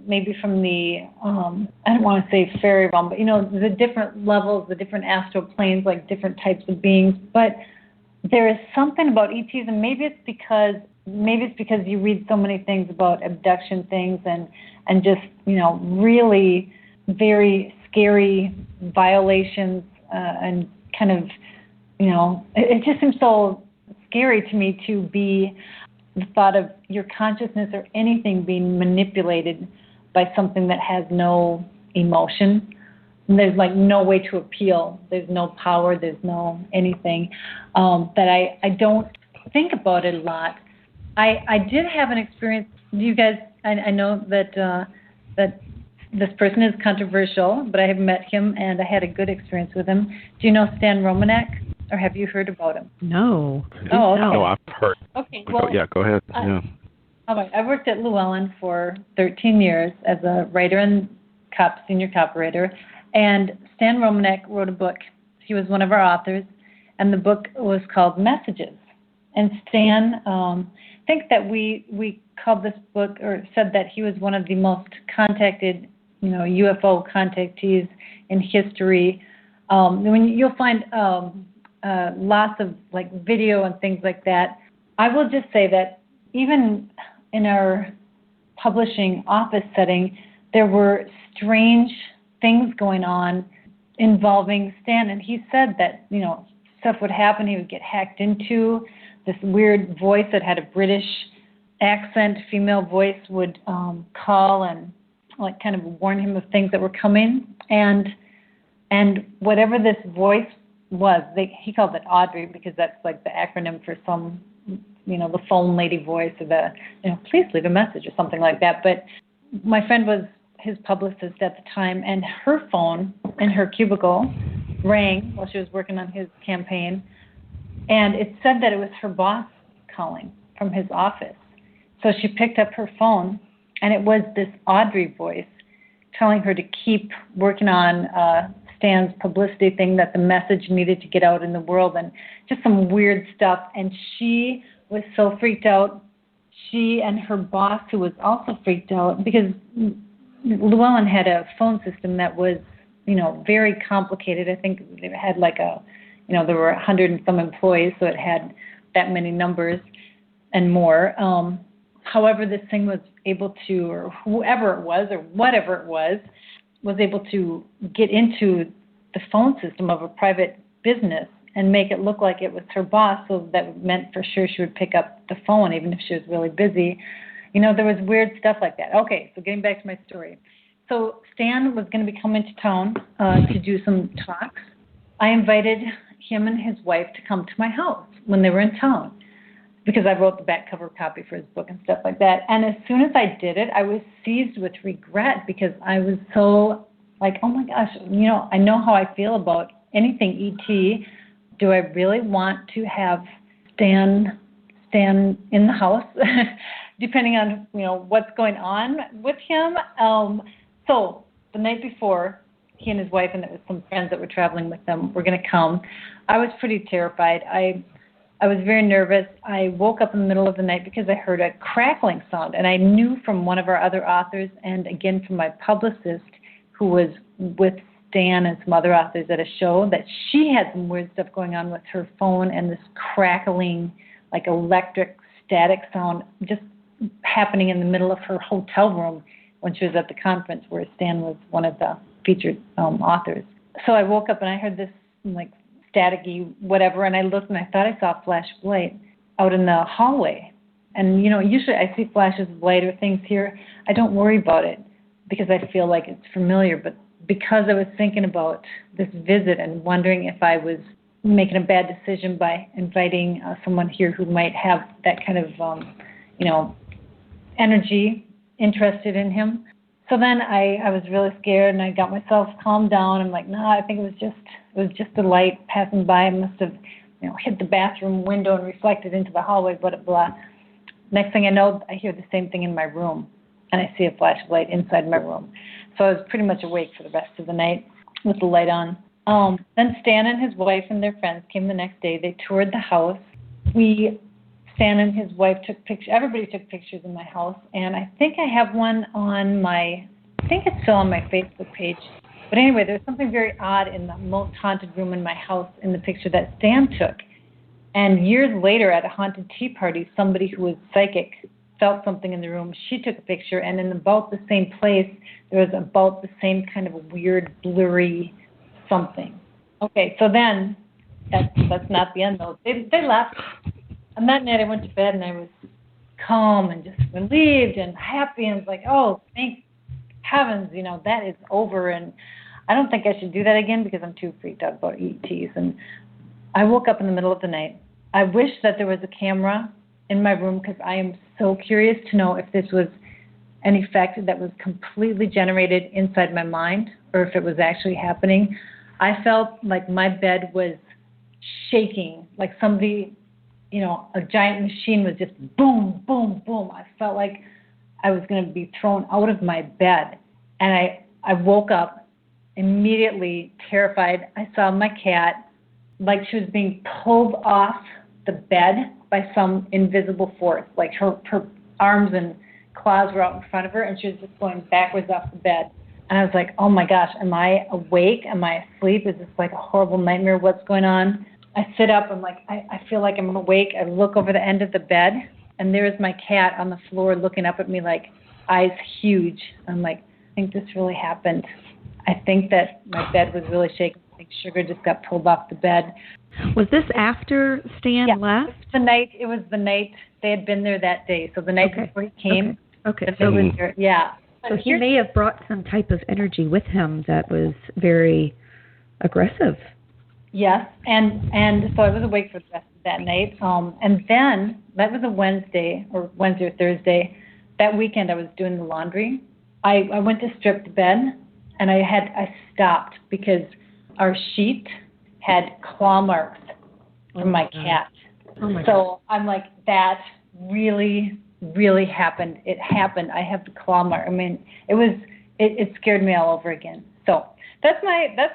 maybe from the, I don't want to say fairy realm, but, the different levels, the different astral planes, like different types of beings. But there is something about ETs, and maybe it's because you read so many things about abduction things and just, really very scary violations and kind of, it just seems so scary to me to be the thought of your consciousness or anything being manipulated by something that has no emotion. And there's like no way to appeal. There's no power. There's no anything. That I don't think about it a lot. I did have an experience. You guys, I know that this person is controversial, but I have met him and I had a good experience with him. Do you know Stan Romanek, or have you heard about him? No. Oh, okay. No, I've heard. Okay, well, yeah, go ahead. Yeah. All right. I worked at Llewellyn for 13 years as a writer and senior cop writer, and Stan Romanek wrote a book. He was one of our authors, and the book was called Messages. And Stan, I think that we called this book, or said that he was one of the most contacted, UFO contactees in history. When you'll find lots of like video and things like that. I will just say that even in our publishing office setting, there were strange things going on involving Stan, and he said that stuff would happen. He would get hacked into. This weird voice that had a British accent, female voice, would call and like kind of warn him of things that were coming. And whatever this voice was, he called it Audrey because that's like the acronym for some, the phone lady voice, or the, please leave a message or something like that. But my friend was his publicist at the time, and her phone in her cubicle rang while she was working on his campaign. And it said that it was her boss calling from his office. So she picked up her phone, and it was this Audrey voice telling her to keep working on Stan's publicity thing, that the message needed to get out in the world, and just some weird stuff. And she was so freaked out. She and her boss, who was also freaked out, because Llewellyn had a phone system that was, very complicated. I think it had like there were 100 and some employees, so it had that many numbers and more. However, this thing was able to, or whoever it was, or whatever it was able to get into the phone system of a private business and make it look like it was her boss, so that meant for sure she would pick up the phone even if she was really busy. There was weird stuff like that. Okay, so getting back to my story. So Stan was going to be coming to town to do some talks. I invited him and his wife to come to my house when they were in town, because I wrote the back cover copy for his book and stuff like that. And as soon as I did it, I was seized with regret, because I was so like, oh my gosh, I know how I feel about anything ET. Do I really want to have Stan in the house, depending on, what's going on with him? So the night before, he and his wife, and there was some friends that were traveling with them, were going to come. I was pretty terrified. I was very nervous. I woke up in the middle of the night because I heard a crackling sound, and I knew from one of our other authors, and again from my publicist, who was with Stan and some other authors at a show, that she had some weird stuff going on with her phone, and this crackling, like electric static sound just happening in the middle of her hotel room when she was at the conference where Stan was one of the featured authors. So I woke up and I heard this like staticky whatever, and I looked and I thought I saw a flash of light out in the hallway. And usually I see flashes of light or things here. I don't worry about it because I feel like it's familiar, but because I was thinking about this visit and wondering if I was making a bad decision by inviting someone here who might have that kind of energy interested in him. So So then I was really scared, and I got myself calmed down. I'm like, no, I think it was just a light passing by. It must have, hit the bathroom window and reflected into the hallway, blah, blah. Next thing I know, I hear the same thing in my room, and I see a flash of light inside my room. So I was pretty much awake for the rest of the night with the light on. Then Stan and his wife and their friends came the next day. They toured the house. Stan and his wife took pictures. Everybody took pictures in my house, and I think I have one I think it's still on my Facebook page. But anyway, there's something very odd in the most haunted room in my house in the picture that Stan took. And years later at a haunted tea party, somebody who was psychic felt something in the room. She took a picture, and in about the same place, there was about the same kind of a weird, blurry something. Okay, so then, that's not the end, though. They left. And that night I went to bed, and I was calm and just relieved and happy, and was like, oh, thank heavens, that is over. And I don't think I should do that again because I'm too freaked out about ETs. And I woke up in the middle of the night. I wish that there was a camera in my room because I am so curious to know if this was an effect that was completely generated inside my mind or if it was actually happening. I felt like my bed was shaking, like somebody, a giant machine was just boom, boom, boom. I felt like I was going to be thrown out of my bed. And I woke up immediately terrified. I saw my cat like she was being pulled off the bed by some invisible force. Like her arms and claws were out in front of her, and she was just going backwards off the bed. And I was like, oh my gosh, am I awake? Am I asleep? Is this like a horrible nightmare? What's going on? I sit up. I'm like, I feel like I'm awake. I look over the end of the bed, and there's my cat on the floor looking up at me like eyes huge. I'm like, I think this really happened. I think that my bed was really shaking. I think Sugar just got pulled off the bed. Was this after Stan left? It was the night they had been there that day. So the night before he came. Okay. So was there, yeah. So he may have brought some type of energy with him that was very aggressive. Yes, and so I was awake for the rest of that night. And then, that was a Wednesday or Thursday. That weekend I was doing the laundry. I went to strip the bed, and I stopped because our sheet had claw marks from my cat. Oh my so I'm like, that really, really happened. It happened. I have the claw mark. I mean, it scared me all over again. So that's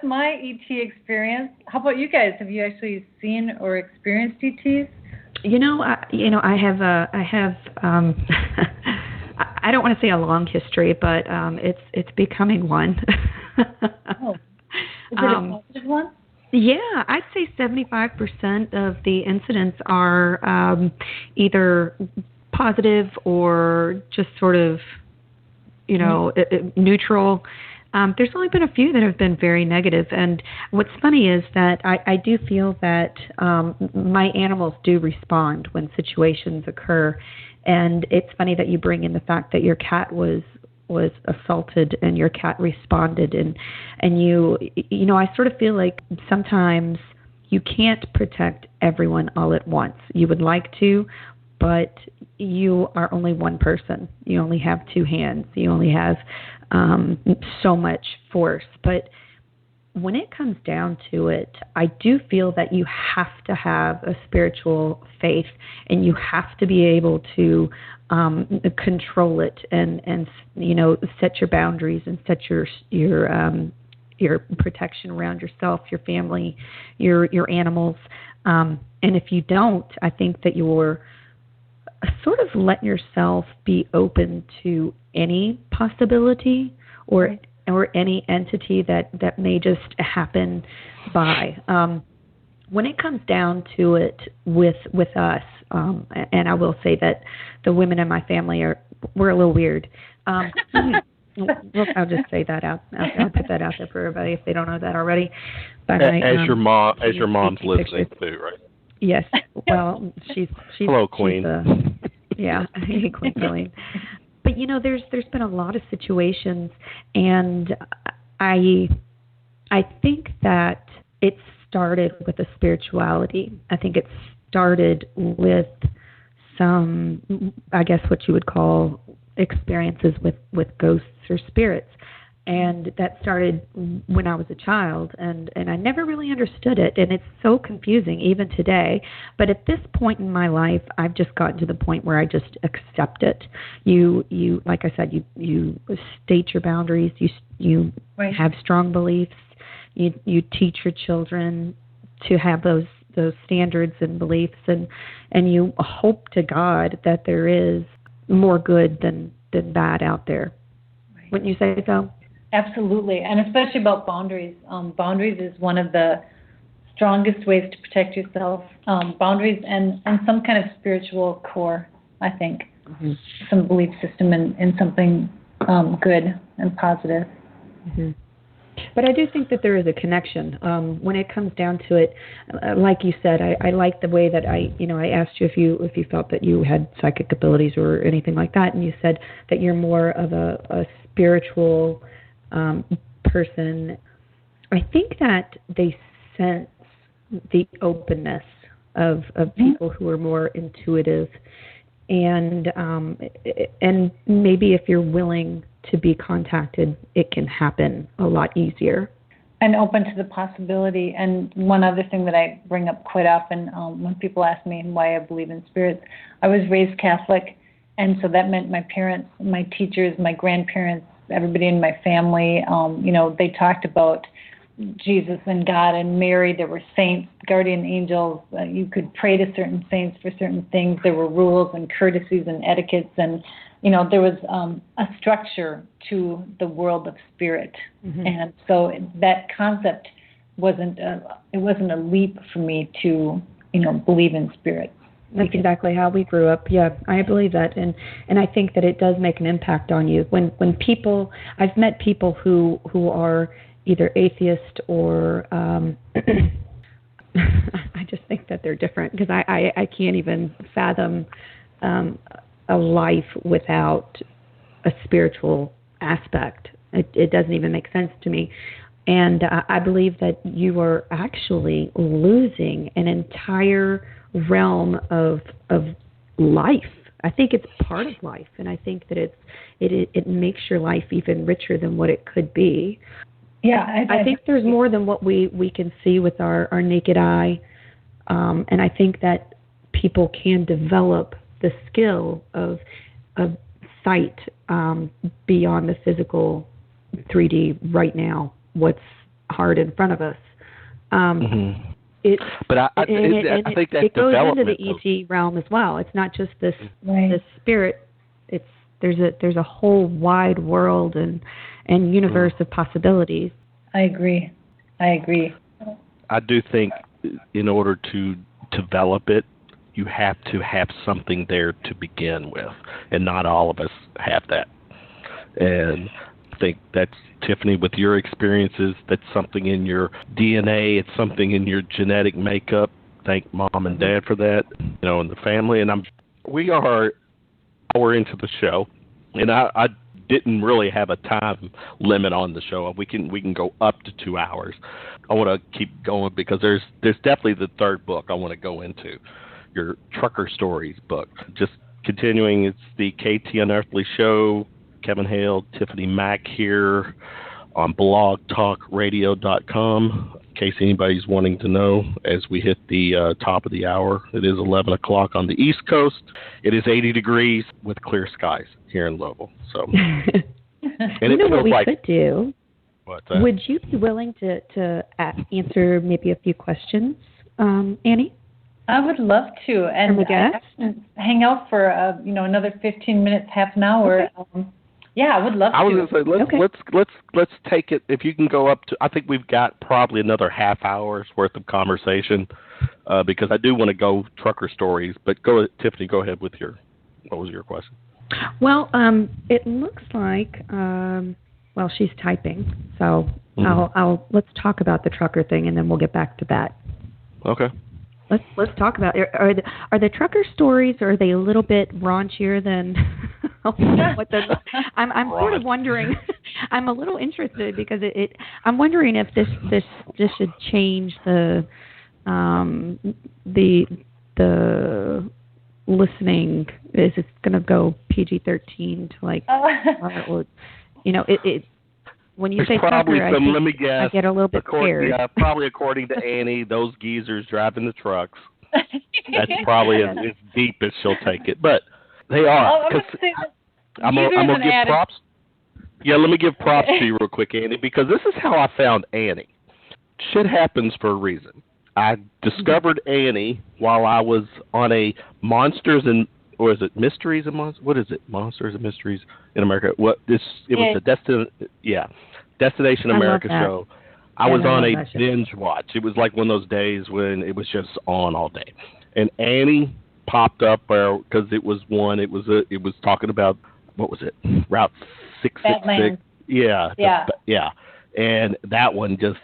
my ET experience. How about you guys? Have you actually seen or experienced ETs? I have I don't want to say a long history, but it's becoming one. Oh, is it a positive one? Yeah, I'd say 75% of the incidents are either positive or just sort of, neutral. There's only been a few that have been very negative. And what's funny is that I do feel that my animals do respond when situations occur. And it's funny that you bring in the fact that your cat was assaulted and your cat responded. And you I sort of feel like sometimes you can't protect everyone all at once. You would like to, but you are only one person. You only have two hands. You only have so much force. But when it comes down to it, I do feel that you have to have a spiritual faith, and you have to be able to control it and set your boundaries and set your protection around yourself, your family, your animals. And if you don't, I think that you're sort of letting yourself be open to any possibility or any entity that may just happen by. When it comes down to it with us, and I will say that the women in my family we're a little weird. I'll just say that out. I'll put that out there for everybody if they don't know that already. But as your mom's listening too, right? Yes. Well, she's hello, Queen. Queen Colleen. But there's been a lot of situations, and I think that it started with a spirituality. I think it started with some, I guess, what you would call experiences with ghosts or spirits. And that started when I was a child, and I never really understood it, and it's so confusing even today. But at this point in my life, I've just gotten to the point where I just accept it. You like I said, you state your boundaries. You Right. have strong beliefs. You teach your children to have those standards and beliefs, and you hope to God that there is more good than bad out there. Right. Wouldn't you say so? Absolutely, and especially about boundaries. Boundaries is one of the strongest ways to protect yourself. Boundaries and some kind of spiritual core, I think. Mm-hmm. Some belief system in something good and positive. Mm-hmm. But I do think that there is a connection. When it comes down to it, like you said, I like the way that I asked you if you felt that you had psychic abilities or anything like that, and you said that you're more of a spiritual person. I think that they sense the openness of people who are more intuitive, and maybe if you're willing to be contacted, it can happen a lot easier. And open to the possibility. And one other thing that I bring up quite often when people ask me why I believe in spirits, I was raised Catholic, and so that meant my parents, my teachers, my grandparents, everybody in my family, they talked about Jesus and God and Mary. There were saints, guardian angels. You could pray to certain saints for certain things. There were rules and courtesies and etiquettes, and there was a structure to the world of spirit. Mm-hmm. And so that concept wasn't a leap for me to believe in spirit. That's exactly how we grew up. Yeah, I believe that, and I think that it does make an impact on you. When people, I've met people who are either atheist or I just think that they're different, because I can't even fathom a life without a spiritual aspect. It doesn't even make sense to me. And I believe that you are actually losing an entire realm of life. I think it's part of life, and I think that it makes your life even richer than what it could be. Yeah, I think there's more than what we can see with our naked eye, and I think that people can develop the skill of sight beyond the physical 3D right now, what's hard in front of us. Mm-hmm. I think that it goes into development the ET realm as well. It's not just this spirit. There's a whole wide world and universe of possibilities. I agree. I do think in order to develop it, you have to have something there to begin with, and not all of us have that. And I think that's, Tiffany, with your experiences, that's something in your DNA, it's something in your genetic makeup. Thank Mom and Dad for that, and the family. And we are an hour into the show, and I didn't really have a time limit on the show. We can go up to 2 hours. I want to keep going because there's definitely the third book I want to go into, your Trucker Stories book. Just continuing, it's the KT Unearthly show. Kevin Hale, Tiffany Mac here on blogtalkradio.com. In case anybody's wanting to know, as we hit the top of the hour, it is 11 o'clock on the East Coast. It is 80 degrees with clear skies here in Louisville. So, and you know what we could do? What's that? Would you be willing to answer maybe a few questions, Annie? I would love to, and I can hang out for another 15 minutes, half an hour. Okay. Yeah, I would love to. I was going to say let's take it. If you can go up to, I think we've got probably another half hour's worth of conversation, because I do want to go Trucker Stories. But Tiffany, go ahead with what was your question? Well, it looks like she's typing, so let's talk about the trucker thing, and then we'll get back to that. Okay. Let's talk about are the trucker stories, or are they a little bit raunchier than what the? I'm sort of wondering. I'm a little interested because I'm wondering if this should change the listening, is it's going to go PG-13 to like, you know, it when you say probably trucker, some, let me guess, I get a little bit scared. Yeah, probably according to Annie, those geezers driving the trucks. That's probably as deep as she'll take it, but they are. I'm gonna give props. Yeah, let me give props to you real quick, Annie, because this is how I found Annie. Shit happens for a reason. I discovered Annie while I was on a Monsters and, or is it Mysteries and Monsters? What is it? Monsters and Mysteries in America. What this? It was a Destination America show. I was on a binge watch. It was like one of those days when it was just on all day, and Annie popped up because it was talking about, what was it? Route 666. Yeah. And that one just,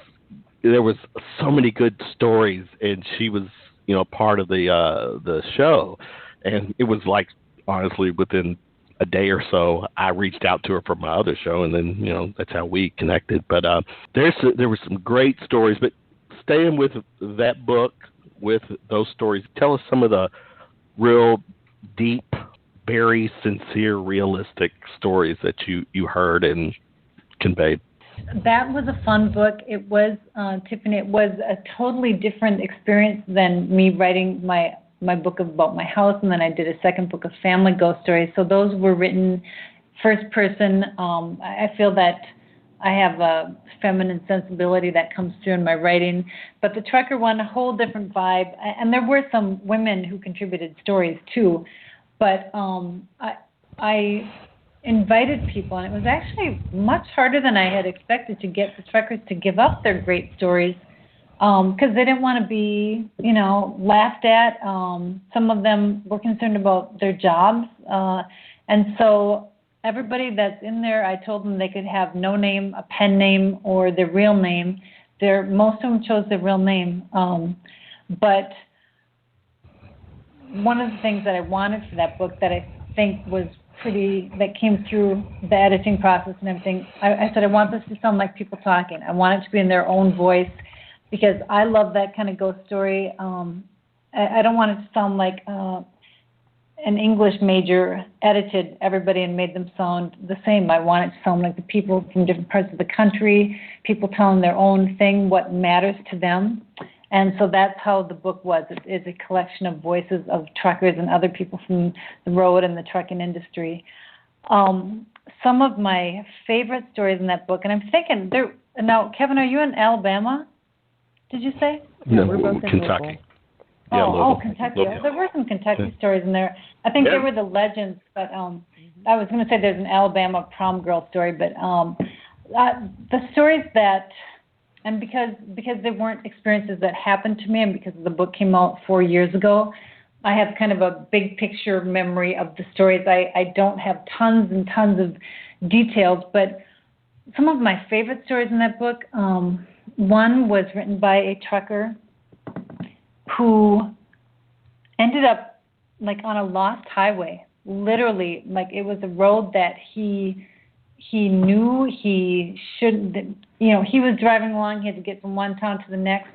there was so many good stories, and she was, you know, part of the show, and it was like, honestly, within a day or so, I reached out to her for my other show, and then, you know, that's how we connected. But there were some great stories. But staying with that book, with those stories, tell us some of the real deep, very sincere, realistic stories that you heard and conveyed. That was a fun book. It was, Tiffany, it was a totally different experience than me writing my book about my house, and then I did a second book of family ghost stories. So those were written first person. I feel that I have a feminine sensibility that comes through in my writing. But the trucker one, a whole different vibe. And there were some women who contributed stories too. But I invited people, and it was actually much harder than I had expected to get the truckers to give up their great stories, because they didn't want to be, you know, laughed at. Some of them were concerned about their jobs. And so everybody that's in there, I told them they could have no name, a pen name, or their real name. Most of them chose their real name. But one of the things that I wanted for that book that I think was that came through the editing process and everything, I said, I want this to sound like people talking. I want it to be in their own voice, because I love that kind of ghost story. I don't want it to sound like an English major edited everybody and made them sound the same. I want it to sound like the people from different parts of the country, people telling their own thing, what matters to them. And so that's how the book was. It's a collection of voices of truckers and other people from the road and the trucking industry. Some of my favorite stories in that book, and I'm thinking, now, Kevin, are you in Alabama? Did you say? No, we're both in Kentucky. Kentucky. There were some Kentucky stories in there. I think they were the legends, but I was going to say there's an Alabama prom girl story, but the stories that, and because they weren't experiences that happened to me, and because the book came out 4 years ago, I have kind of a big picture memory of the stories. I don't have tons and tons of details, but some of my favorite stories in that book, one was written by a trucker who ended up like on a lost highway, literally. Like, it was a road that he knew he shouldn't, you know, he was driving along, he had to get from one town to the next.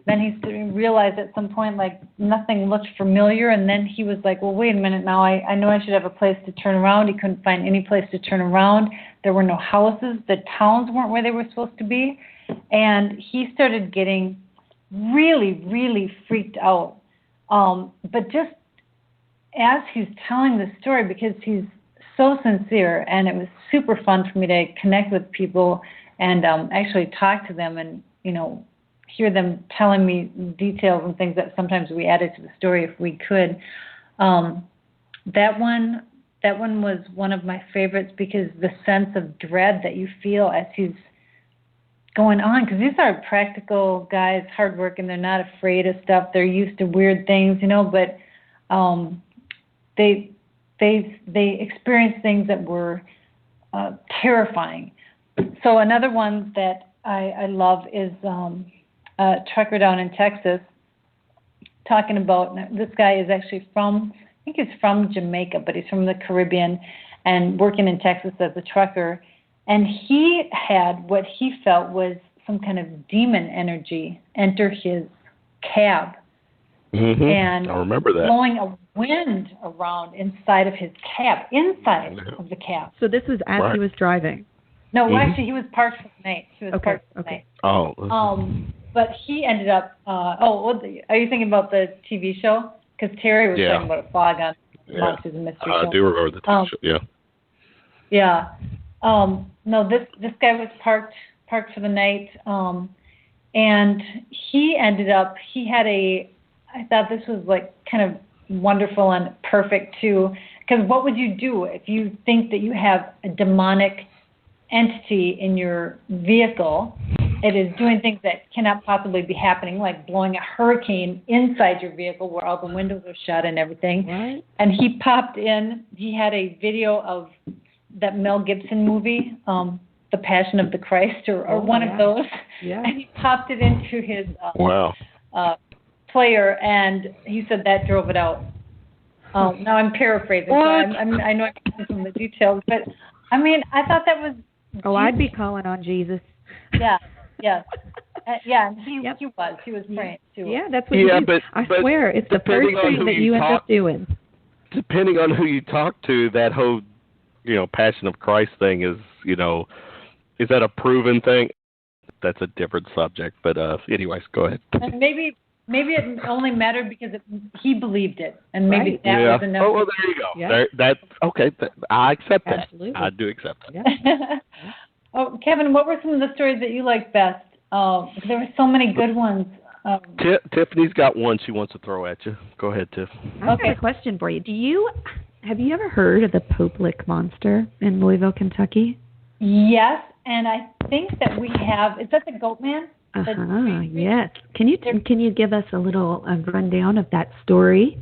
Then he realized at some point, like, nothing looked familiar, and then he was like, well, wait a minute now, I know I should have a place to turn around. He couldn't find any place to turn around. There were no houses. The towns weren't where they were supposed to be. And he started getting really, really freaked out. But just as he's telling the story, because he's so sincere, and it was super fun for me to connect with people and actually talk to them and, you know, hear them telling me details and things that sometimes we added to the story if we could. That one was one of my favorites, because the sense of dread that you feel as he's going on, because these are practical guys, hardworking, they're not afraid of stuff, they're used to weird things, you know, but they experienced things that were terrifying. So another one that I love is a trucker down in Texas, talking about, this guy is actually from, I think he's from Jamaica, but he's from the Caribbean and working in Texas as a trucker. And he had what he felt was some kind of demon energy enter his cab. and I remember that. blowing a wind around inside of his cab, of the cab. So this was as he was driving? No, actually, he was parked for the night. Parked for the night. Oh. But he ended up, are you thinking about the TV show? Because Terry was talking about a fog on Monsters and Mystery Show. I do remember the TV show, yeah. Yeah. No, this guy was parked for the night, and he ended up, I thought this was like kind of wonderful and perfect too, because what would you do if you think that you have a demonic entity in your vehicle? It is doing things that cannot possibly be happening, like blowing a hurricane inside your vehicle where all the windows are shut and everything. Right. And he popped in. He had a video of that Mel Gibson movie, The Passion of the Christ, or one of those. Yeah. And he popped it into his player, and he said that drove it out. Now I'm paraphrasing, so I know I can't some of the details, but I mean, I thought that was. Oh, I'd be calling on Jesus. Yeah. Yes. And he was praying too. Yeah, that's what you do. But I swear, it's the first thing that you end up doing. Depending on who you talk to, that whole, Passion of Christ thing is, is that a proven thing? That's a different subject. But anyways, go ahead. And maybe it only mattered because he believed it, and maybe that was enough. Oh, well, there you go. Yeah. That's okay. I accept that. Absolutely. I do accept that. Yeah. Oh, Kevin, what were some of the stories that you liked best? There were so many good ones. Tiffany's got one she wants to throw at you. Go ahead, Tiff. I have a question for you. Have you ever heard of the Poplick Monster in Louisville, Kentucky? Yes, and I think that we have. Is that the Goat Man? Yes. Can you give us a rundown of that story?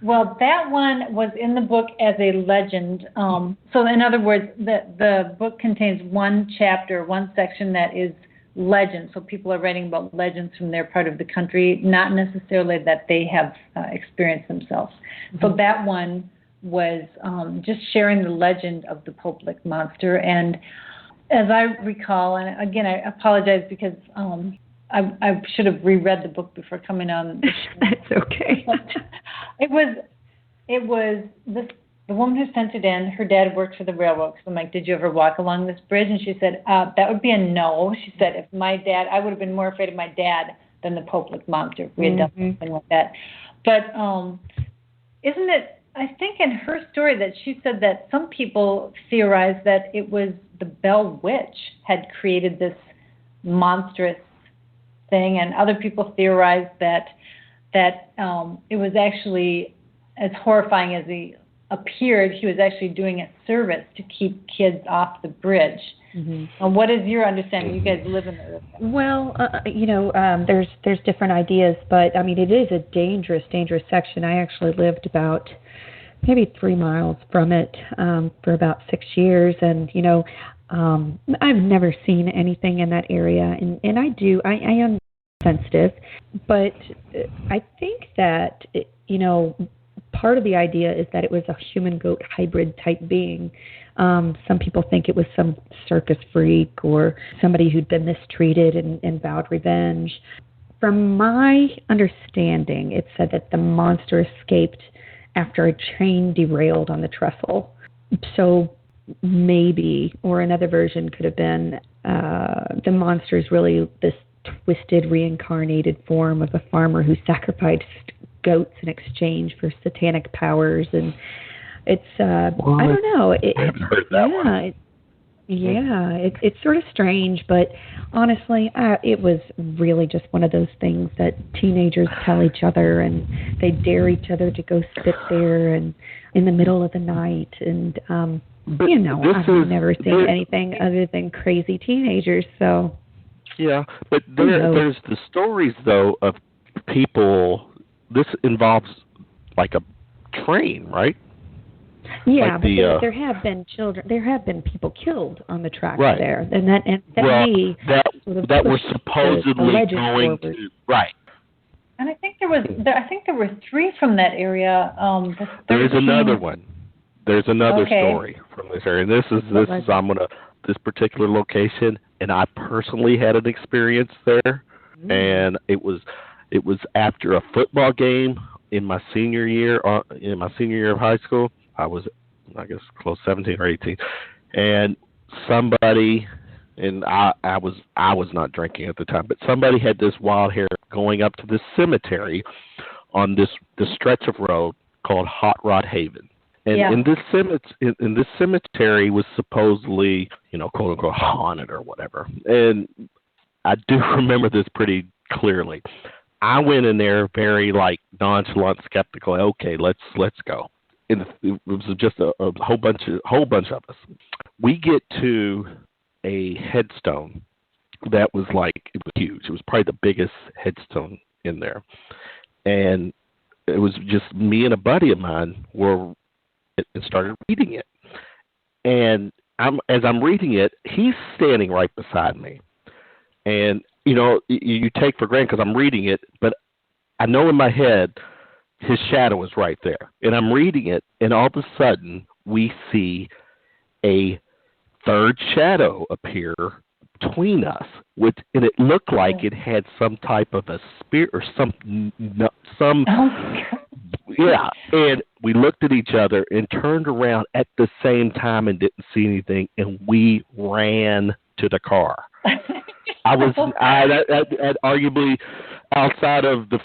Well, that one was in the book as a legend. So in other words, the book contains one chapter, one section that is legend. So people are writing about legends from their part of the country, not necessarily that they have experienced themselves. Mm-hmm. So that one was just sharing the legend of the Poplick Monster. And as I recall, and again, I apologize because I should have reread the book before coming on. That's okay. It was the woman who sent it in. Her dad worked for the railroad. So I'm like, did you ever walk along this bridge? And she said, that would be a no. She said, if my dad, I would have been more afraid of my dad than the Poplick Monster if we had done something like that. But isn't it, I think in her story that she said that some people theorized that it was the Bell Witch had created this monstrous thing, and other people theorized that it was actually, as horrifying as he appeared, he was actually doing a service to keep kids off the bridge. Mm-hmm. What is your understanding? You guys live in the... Well, there's different ideas, but I mean, it is a dangerous section. I actually lived about maybe 3 miles from it for about 6 years, and I've never seen anything in that area, and I am sensitive, but I think that part of the idea is that it was a human-goat hybrid type being. Some people think it was some circus freak or somebody who'd been mistreated and vowed revenge. From my understanding, it said that the monster escaped after a train derailed on the trestle. So maybe, or another version could have been, the monster is really this twisted, reincarnated form of a farmer who sacrificed goats in exchange for satanic powers, and it's I don't know. I haven't heard that one. It's sort of strange, but honestly, it was really just one of those things that teenagers tell each other, and they dare each other to go sit there and in the middle of the night, and I've never seen anything other than crazy teenagers. So yeah, but there's the stories though of people. This involves like a train, right? Yeah, like but there have been children. There have been people killed on the tracks there, and that that were supposedly going to right. And I think there were 3 from that area. There's another one. There's another story from this area. And this particular location, and I personally had an experience there, and it was It was after a football game in my senior year of high school. I was, I guess, close 17 or 18, and somebody, and I was not drinking at the time, but somebody had this wild hair going up to this cemetery on this stretch of road called Hot Rod Haven. And in this cemetery was supposedly, quote unquote, haunted or whatever. And I do remember this pretty clearly. I went in there very nonchalant, skeptical. Okay, let's go. And it was just a whole bunch of us. We get to a headstone that was it was huge. It was probably the biggest headstone in there, and it was just me and a buddy of mine and started reading it. And as I'm reading it, he's standing right beside me. And, you take for granted because I'm reading it, but I know in my head his shadow is right there. And I'm reading it, and all of a sudden we see a third shadow appear between us, and it looked like it had some type of a spirit or some. Yeah, and we looked at each other and turned around at the same time and didn't see anything, and we ran to the car. I arguably, outside of the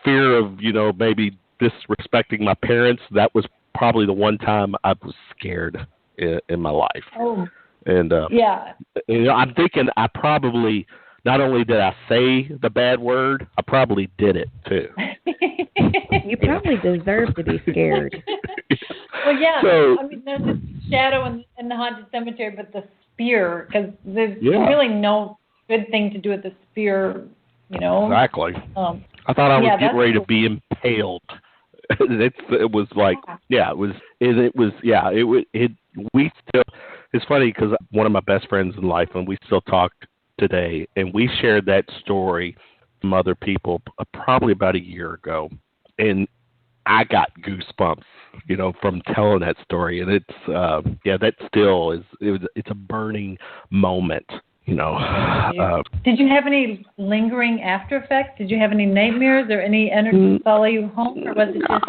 fear of maybe disrespecting my parents, that was probably the one time I was scared in my life. Oh. And I'm thinking I probably, not only did I say the bad word, I probably did it too. You probably deserve to be scared. Well, yeah. So, there's this shadow in the haunted cemetery, but the spear, because there's really no good thing to do with the spear, Exactly. I thought I was getting ready to be impaled. It's funny because one of my best friends in life, and we still talk today, and we shared that story from other people probably about a year ago, and I got goosebumps, from telling that story, and it's that still is it's a burning moment, Did you have any lingering after effects? Did you have any nightmares or any energy follow you home, or was it just?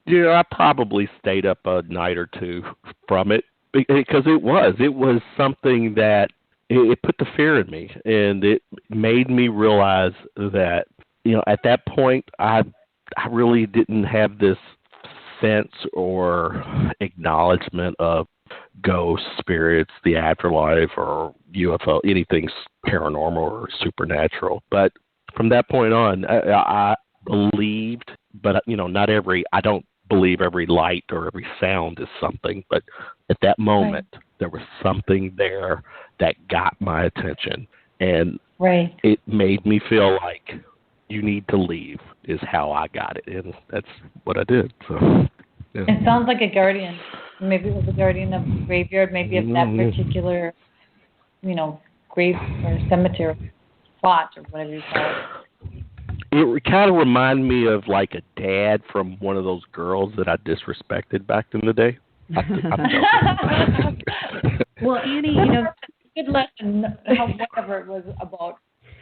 I probably stayed up a night or two from it. Because it was something that it put the fear in me, and it made me realize that at that point I really didn't have this sense or acknowledgement of ghosts, spirits, the afterlife, or UFO, anything paranormal or supernatural. But from that point on, I believed, but I don't believe every light or every sound is something, but at that moment there was something there that got my attention, and it made me feel like you need to leave is how I got it, and that's what I did. So it sounds like a guardian. Maybe it was a guardian of the graveyard, maybe of that particular grave or cemetery spot or whatever you call it. It kind of reminded me of like a dad from one of those girls that I disrespected back in the day. Well, Annie, good lesson, whatever it was about,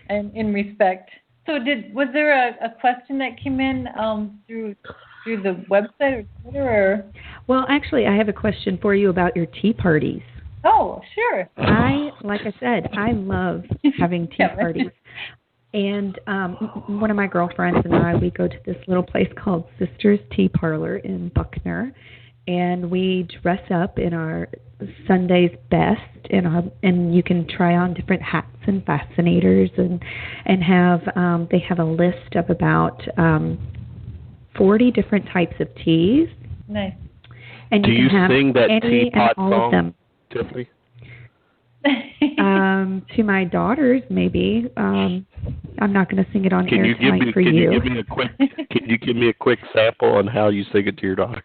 and in respect. So, was there a question that came in through the website or Twitter? Or? Well, actually, I have a question for you about your tea parties. Oh, sure. Like I said, I love having tea parties. And one of my girlfriends and I, we go to this little place called Sisters Tea Parlor in Buckner, and we dress up in our Sunday's best, and you can try on different hats and fascinators, and have they have a list of about 40 different types of teas. Nice. And do you can sing that teapot song, Tiffany? To my daughters, maybe. I'm not going to sing it on air tonight for you. Can you give me a quick sample on how you sing it to your daughter?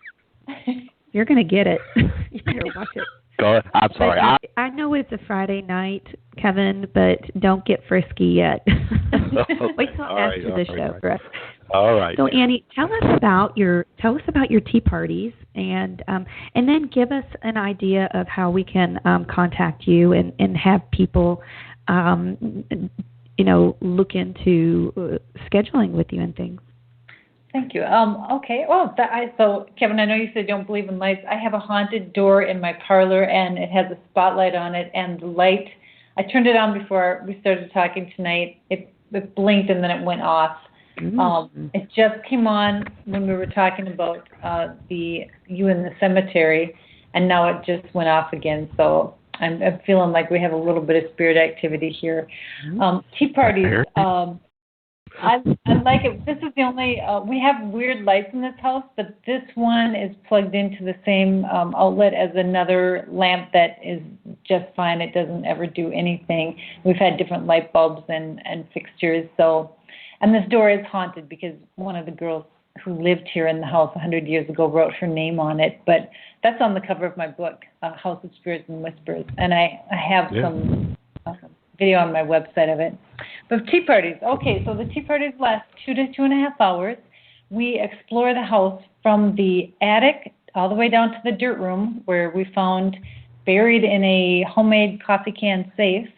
You're going to get it. You better watch it. Go ahead. I'm sorry. I know it's a Friday night, Kevin, but don't get frisky yet. Wait till after the show for us. All right. So Annie, tell us about your tea parties, and then give us an idea of how we can contact you and have people look into scheduling with you and things. Thank you. Okay. Well, so Kevin, I know you said you don't believe in lights. I have a haunted door in my parlor, and it has a spotlight on it, and the light, I turned it on before we started talking tonight. It blinked and then it went off. It just came on when we were talking about you in the cemetery, and now it just went off again. So I'm feeling like we have a little bit of spirit activity here. Tea parties. I like it. This is the only, we have weird lights in this house, but this one is plugged into the same outlet as another lamp that is just fine. It doesn't ever do anything. We've had different light bulbs and fixtures. And this door is haunted because one of the girls who lived here in the house 100 years ago wrote her name on it. But that's on the cover of my book, House of Spirits and Whispers. And I have some video on my website of it. But tea parties. Okay, so the tea parties last 2 to 2.5 hours. We explore the house from the attic all the way down to the dirt room, where we found buried in a homemade coffee can safe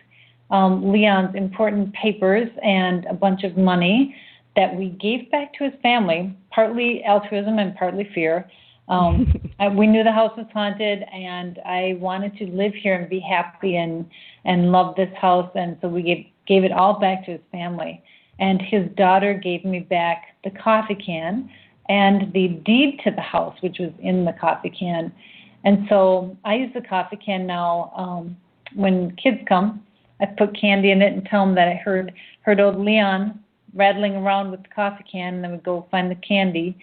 Leon's important papers and a bunch of money that we gave back to his family, partly altruism and partly fear. We knew the house was haunted, and I wanted to live here and be happy and love this house, and so we gave it all back to his family. And his daughter gave me back the coffee can and the deed to the house, which was in the coffee can. And so I use the coffee can now. When kids come, I put candy in it and tell them that I heard old Leon rattling around with the coffee can, and then we go find the candy.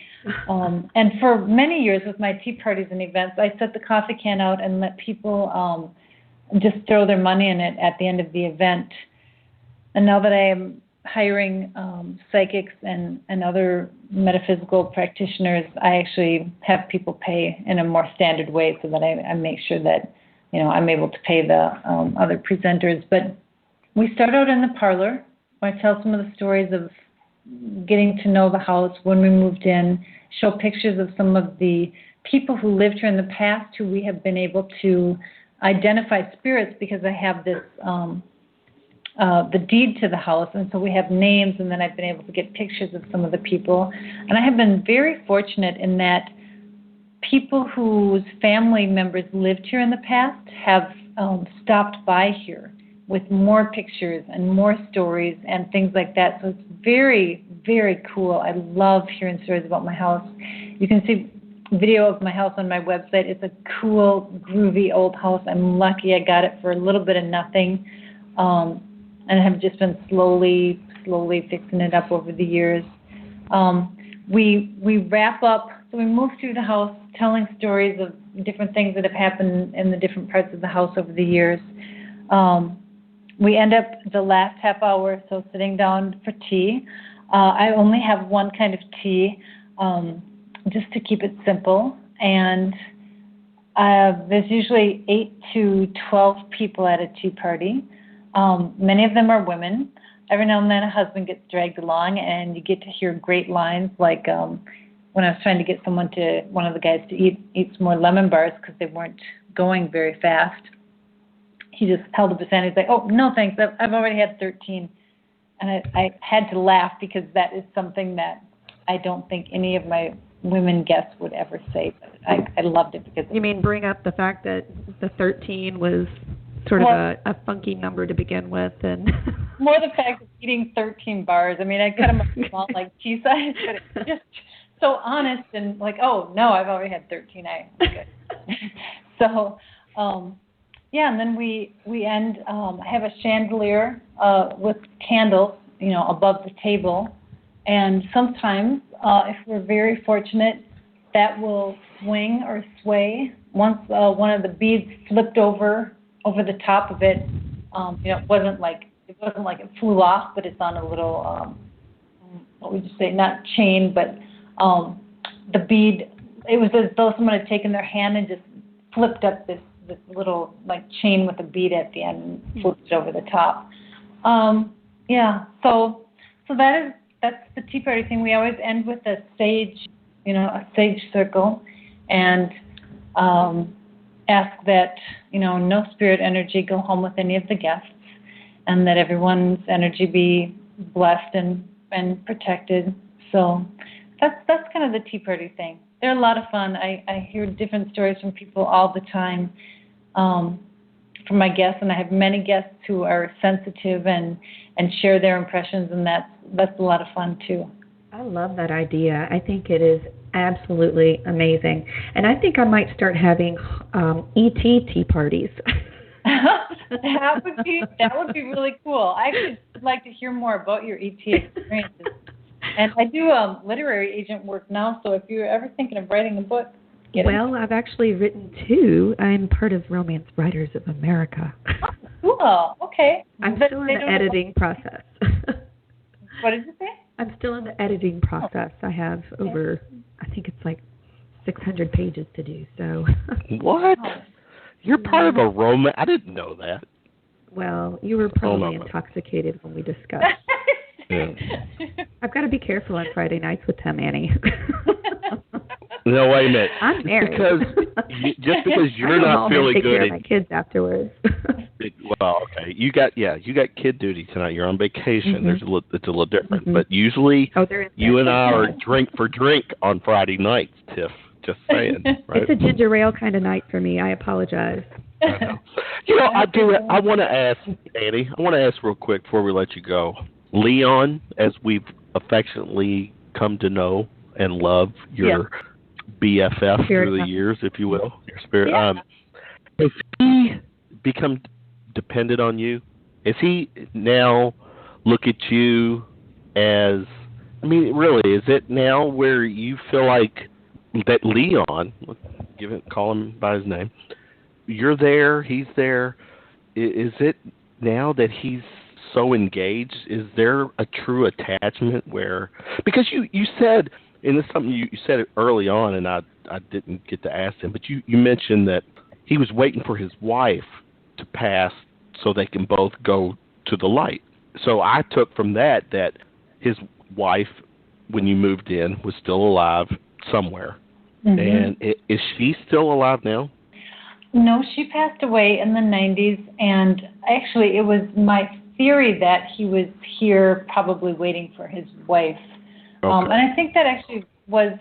And for many years with my tea parties and events, I set the coffee can out and let people just throw their money in it at the end of the event. And now that I am hiring psychics and other metaphysical practitioners, I actually have people pay in a more standard way so that I make sure that I'm able to pay the other presenters. But we start out in the parlor. I tell some of the stories of getting to know the house when we moved in, show pictures of some of the people who lived here in the past who we have been able to identify spirits because I have this, the deed to the house, and so we have names, and then I've been able to get pictures of some of the people. And I have been very fortunate in that people whose family members lived here in the past have stopped by here with more pictures and more stories and things like that. So it's very, very cool. I love hearing stories about my house. You can see video of my house on my website. It's a cool, groovy old house. I'm lucky I got it for a little bit of nothing, and have just been slowly fixing it up over the years. We wrap up, so we move through the house telling stories of different things that have happened in the different parts of the house over the years. We end up the last half hour, so sitting down for tea. I only have one kind of tea, just to keep it simple. And there's usually 8 to 12 people at a tea party. Many of them are women. Every now and then a husband gets dragged along, and you get to hear great lines like when I was trying to get one of the guys to eat some more lemon bars because they weren't going very fast. He just held up his hand. He's like, "Oh, no, thanks. I've already had 13. And I had to laugh because that is something that I don't think any of my women guests would ever say. But I loved it because... You mean bring up the fact that the 13 was sort of a funky number to begin with, and more the fact of eating 13 bars. I mean, I cut them up small like tea size, but it's just so honest and like, oh no, I've already had 13. Okay. So, yeah, and then we end. I have a chandelier with candles, above the table, and sometimes, if we're very fortunate, that will swing or sway. Once one of the beads flipped over the top of it, it wasn't like it flew off, but it's on a little, what would you say, not chain, but the bead, it was as though someone had taken their hand and just flipped up this little like chain with a bead at the end and flipped it over the top. Yeah, so that's the tea party thing. We always end with a sage circle, and ask that, no spirit energy go home with any of the guests. and that everyone's energy be blessed and protected. So that's kind of the tea party thing. They're a lot of fun. I hear different stories from people all the time, from my guests, and I have many guests who are sensitive and share their impressions, and that's a lot of fun too. I love that idea. I think it is absolutely amazing, and I think I might start having ET tea parties. That would be really cool. I would like to hear more about your ET experiences. And I do literary agent work now, so if you're ever thinking of writing a book, well, I've actually written 2. I'm part of Romance Writers of America. Oh, cool. Okay. I'm still in the editing process. What did you say? I'm still in the editing process. I have over, I think it's like 600 pages to do. So. What? You're part of a romance? I didn't know that. Well, you were probably intoxicated when we discussed. Yeah. I've got to be careful on Friday nights with him, Annie. No, wait a minute. I'm married. Just because you're not feeling good. Take care of my kids afterwards. Well, okay. You got kid duty tonight. You're on vacation. Mm-hmm. It's a little different. Mm-hmm. But usually, you and I are drink for drink on Friday nights, Tiff. Just saying. Right? It's a ginger ale kind of night for me. I apologize. I know. I want to ask, Annie. I want to ask real quick before we let you go. Leon, as we've affectionately come to know and love your BFF through the years, if you will, your spirit. Yeah. Has he become dependent on you? Is he now look at you as, I mean, really, is it now where you feel like that Leon, call him by his name, you're there, he's there, is it now that he's so engaged, is there a true attachment where, because you said, and this is something you said it early on, and I didn't get to ask him, but you mentioned that he was waiting for his wife to pass so they can both go to the light. So I took from that his wife, when you moved in, was still alive somewhere. Mm-hmm. And is she still alive now? No, she passed away in the 90s, and actually it was my theory that he was here probably waiting for his wife. Okay. And I think that actually was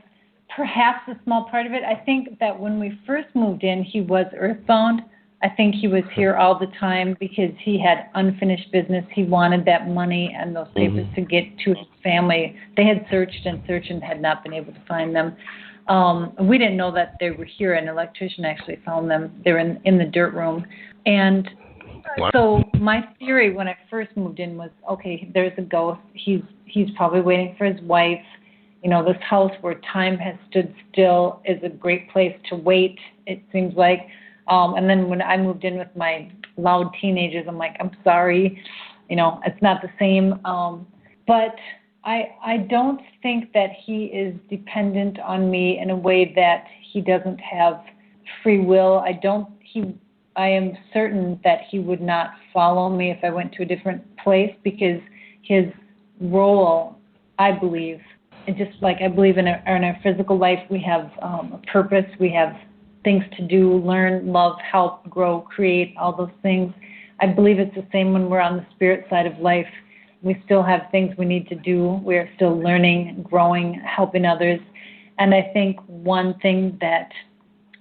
perhaps a small part of it. I think that when we first moved in, he was earthbound. I think he was here all the time because he had unfinished business. He wanted that money and those papers to get to his family. They had searched and had not been able to find them. We didn't know that they were here. An electrician actually found them. They're in the dirt room. And so my theory when I first moved in was, okay, there's a ghost. He's probably waiting for his wife. You know, this house where time has stood still is a great place to wait, it seems like. And then when I moved in with my loud teenagers, I'm like, I'm sorry, you know, it's not the same. But I don't think that he is dependent on me in a way that he doesn't have free will. I am certain that he would not follow me if I went to a different place because his role, I believe, and just like I believe in our physical life, we have a purpose, we have things to do, learn, love, help, grow, create, all those things. I believe it's the same when we're on the spirit side of life. We still have things we need to do. We're still learning, growing, helping others. And I think one thing that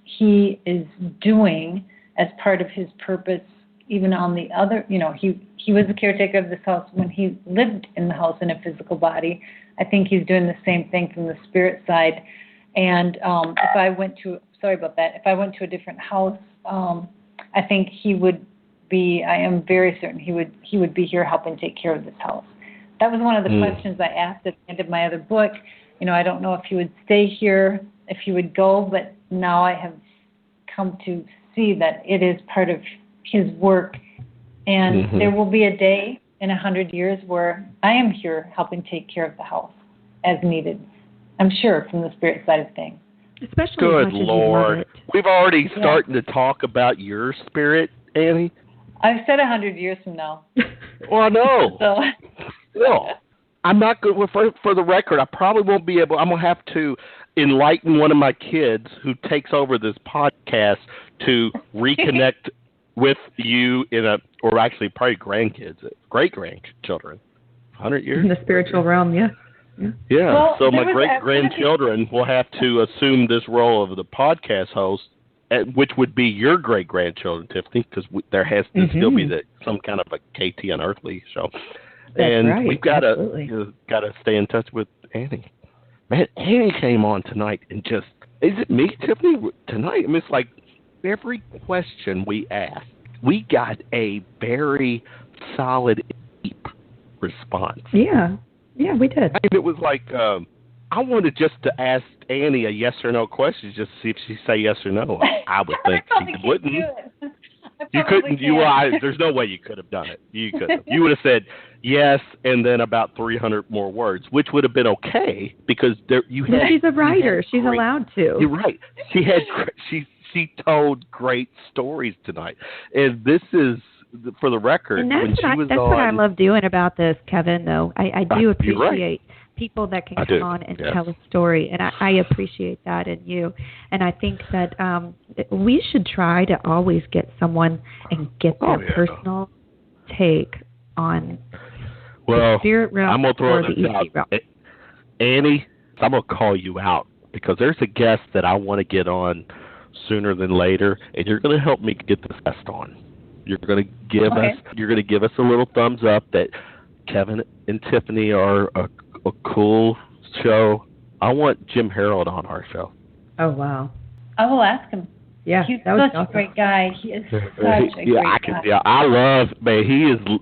he is doing as part of his purpose, even on the other, you know, he was the caretaker of this house when he lived in the house in a physical body. I think he's doing the same thing from the spirit side. And if I went to a different house, I think he would be, I am very certain he would be here helping take care of this house. That was one of the questions I asked at the end of my other book. You know, I don't know if he would stay here, if he would go, but now I have come to see that it is part of his work. And there will be a day in 100 years where I am here helping take care of the house as needed. I'm sure from the spirit side of things. Especially good Lord. We've already starting to talk about your spirit, Annie. I've said 100 years from now. Well, I know. So. Well, I'm not good. For the record, I probably won't be able. I'm gonna have to enlighten one of my kids who takes over this podcast to reconnect with you or actually probably grandkids, great-grandchildren, 100 years? In the spiritual realm, yeah. Yeah, Well, so my great-grandchildren will have to assume this role of the podcast host, which would be your great-grandchildren, Tiffany, because there has to still be some kind of a KT Unearthly show. That's right. We've got to stay in touch with Annie. Man, Annie came on tonight and just, is it me, Tiffany, tonight? I mean, it's like every question we asked, we got a very solid, deep response. Yeah, we did. And it was like, I wanted just to ask Annie a yes or no question, just to see if she'd say yes or no. I would think she wouldn't. You couldn't. There's no way you could have done it. You could have. You would have said yes, and then about 300 more words, which would have been okay because you had. She's a writer. She's allowed to. You're right. She told great stories tonight, and this is for the record. And that's what I love doing about this, Kevin. Though I do appreciate people that can come on and tell a story, and I appreciate that in you. And I think that we should try to always get someone and get their personal take on the spirit realm or the ET realm. Annie, I'm going to call you out because there's a guest that I want to get on sooner than later, and you're going to help me get this guest on. You're going to give us a little thumbs up that Kevin and Tiffany are a cool show. I want Jim Harold on our show. Oh, wow. I will ask him. Yeah, he's such a great guy. He is such a great guy. Yeah, I love, man,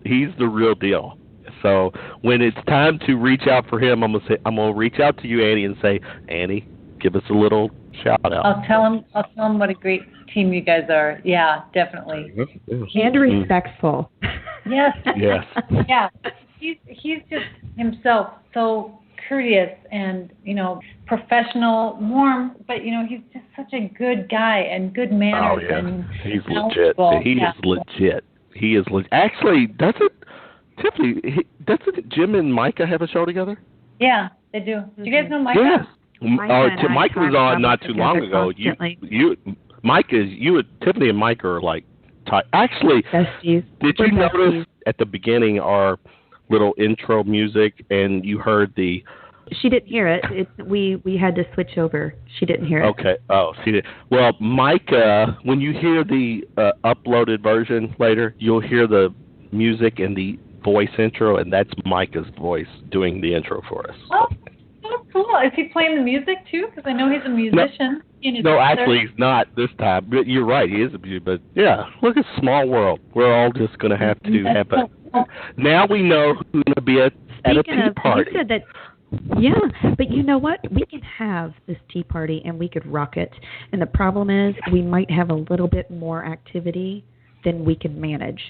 he's the real deal. So when it's time to reach out for him, I'm gonna reach out to you, Annie, and say, Annie, give us a little shout out. I'll tell him what a great team you guys are. Yeah, definitely. And respectful. Yes. Yes. Yeah. He's just himself, so courteous and, professional, warm, but, he's just such a good guy and good manners. Oh, yeah. And he's legit. He is legit. He is legit. Actually, doesn't Jim and Micah have a show together? Yeah, they do. Do you guys know Micah? Yes. Micah was on not too long ago. Tiffany and Micah are like tight. Actually, did you notice at the beginning our little intro music, and you heard the... She didn't hear it. We had to switch over. She didn't hear it. Okay. Oh, she did. Well, Micah, when you hear the uploaded version later, you'll hear the music and the voice intro, and that's Micah's voice doing the intro for us. Oh, so cool. Is he playing the music, too? Because I know he's a musician. No, actually, he's not this time. But you're right, he is a musician. But, yeah, look at small world. We're all just going to have to have a... Now we know who's going to be at a tea party. You said that, yeah, but you know what? We can have this tea party and we could rock it. And the problem is we might have a little bit more activity than we can manage.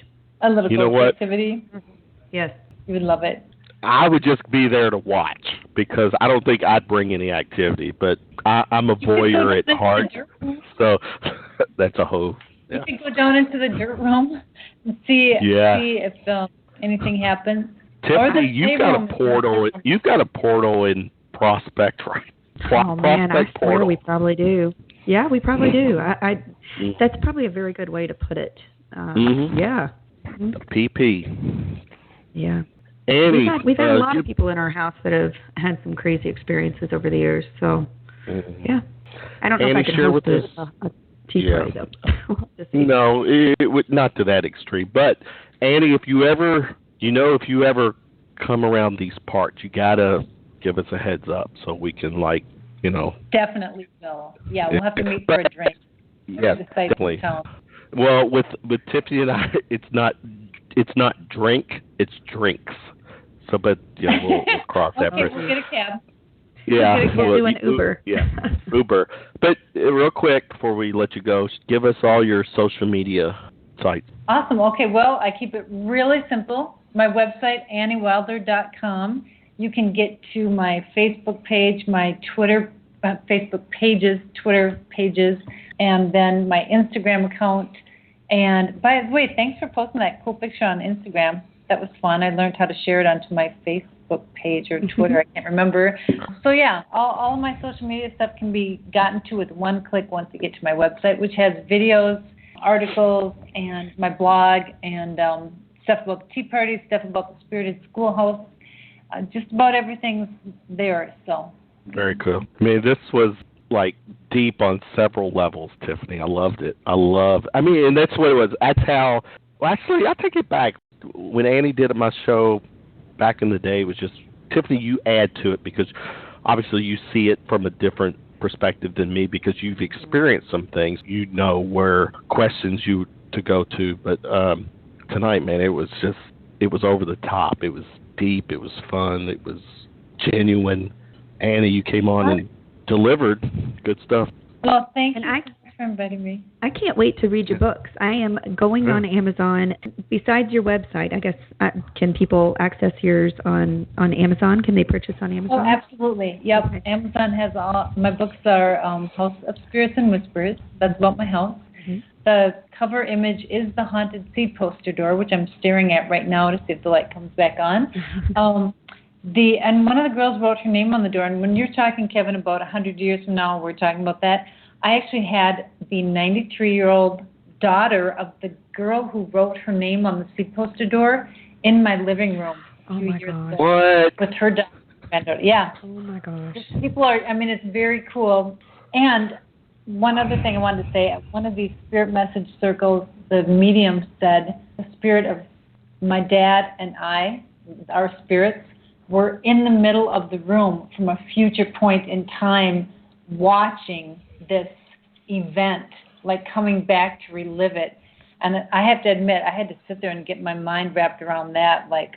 A little bit of activity? Mm-hmm. Yes. You would love it. I would just be there to watch because I don't think I'd bring any activity. But I'm a voyeur at heart. So that's a whole... Yeah. You could go down into the dirt room and see if anything happens. Tiffany, you've got a portal. You've got a portal in Prospect, right? Man, I swear we probably do. Yeah, we probably do. That's probably a very good way to put it. Yeah. The PP. Yeah. Annie, we've had a lot of people in our house that have had some crazy experiences over the years. So, yeah. I don't know Annie, if I can share host with us. a tea party, though. No, it would not to that extreme. But Annie, if you ever come around these parts, you gotta give us a heads up so we can, Definitely will. Yeah, we'll have to meet for a drink. Yes, definitely. Well, with Tiffany and I, it's not drink, it's drinks. So, but we'll cross that bridge. We'll get a cab. Yeah, we'll do an Uber. Yeah, Uber. But real quick before we let you go, give us all your social media sites. Awesome. Okay, well, I keep it really simple. My website, anniewilder.com. You can get to my Facebook page, my Twitter pages, and then my Instagram account. And by the way, thanks for posting that cool picture on Instagram. That was fun. I learned how to share it onto my Facebook page or Twitter. I can't remember. So, yeah, all of my social media stuff can be gotten to with one click once you get to my website, which has videos articles and my blog and stuff about the tea party, stuff about the spirited schoolhouse. Just about everything's there. So very cool. I mean, this was like deep on several levels, Tiffany. I loved it. And that's what it was. That's how. Well, actually, I take it back. When Annie did my show back in the day, it was just Tiffany. You add to it because obviously you see it from a different perspective than me because you've experienced some things. You know where questions you to go to. But tonight, man, it was over the top. It was deep. It was fun. It was genuine. Annie, you came on and delivered good stuff. Well, thank you for inviting me. I can't wait to read your books. I am going on Amazon. Besides your website, I guess, can people access yours on Amazon? Can they purchase on Amazon? Oh, absolutely. Yep. Okay. Amazon has all my books are House of Spirits and Whispers. That's about my house. Mm-hmm. The cover image is the haunted seed poster door, which I'm staring at right now to see if the light comes back on. And one of the girls wrote her name on the door. And when you're talking, Kevin, about 100 years from now, we're talking about that. I actually had the 93-year-old daughter of the girl who wrote her name on the seed poster door in my living room. Oh my gosh! What? With her granddaughter. Yeah. Oh my gosh! People are. I mean, it's very cool. And one other thing I wanted to say: at one of these spirit message circles, the medium said the spirit of my dad and I, our spirits, were in the middle of the room from a future point in time, watching this event, like coming back to relive it. And I have to admit, I had to sit there and get my mind wrapped around that. Like,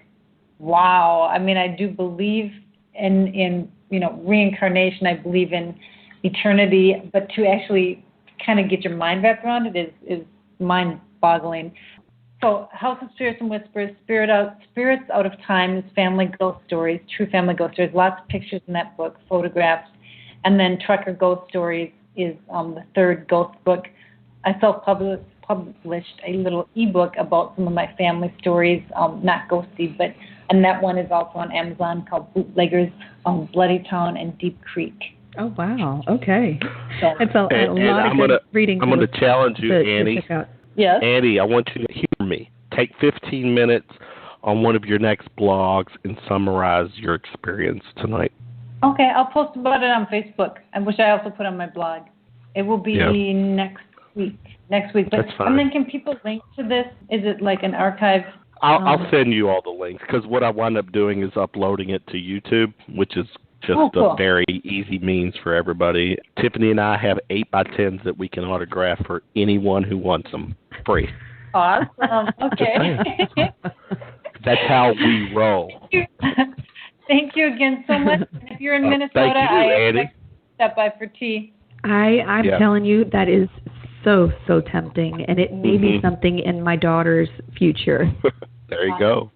wow. I mean, I do believe in reincarnation. I believe in eternity, but to actually kind of get your mind wrapped around it is mind-boggling. So, House of Spirits and Whispers, Spirits Out of Time is family ghost stories, true family ghost stories. Lots of pictures in that book, photographs. And then Trucker Ghost Stories is the third ghost book. I self-published a little ebook about some of my family stories, not ghosty, and that one is also on Amazon called Bootleggers, Bloody Town and Deep Creek. Oh, wow. Okay. So, it's a lot of good reading. I'm going to challenge you, Annie. Yes? Annie, I want you to hear me. Take 15 minutes on one of your next blogs and summarize your experience tonight. Okay, I'll post about it on Facebook, which I also put on my blog. It will be next week. But, that's fine. And then can people link to this? Is it like an archive? I'll send you all the links because what I wind up doing is uploading it to YouTube, which is just a very easy means for everybody. Tiffany and I have 8x10s that we can autograph for anyone who wants them free. Awesome. Okay. That's how we roll. Thank you again so much. If you're in Minnesota, I expect to stop by for tea. I'm telling you, that is so tempting, and it may be something in my daughter's future. There you go.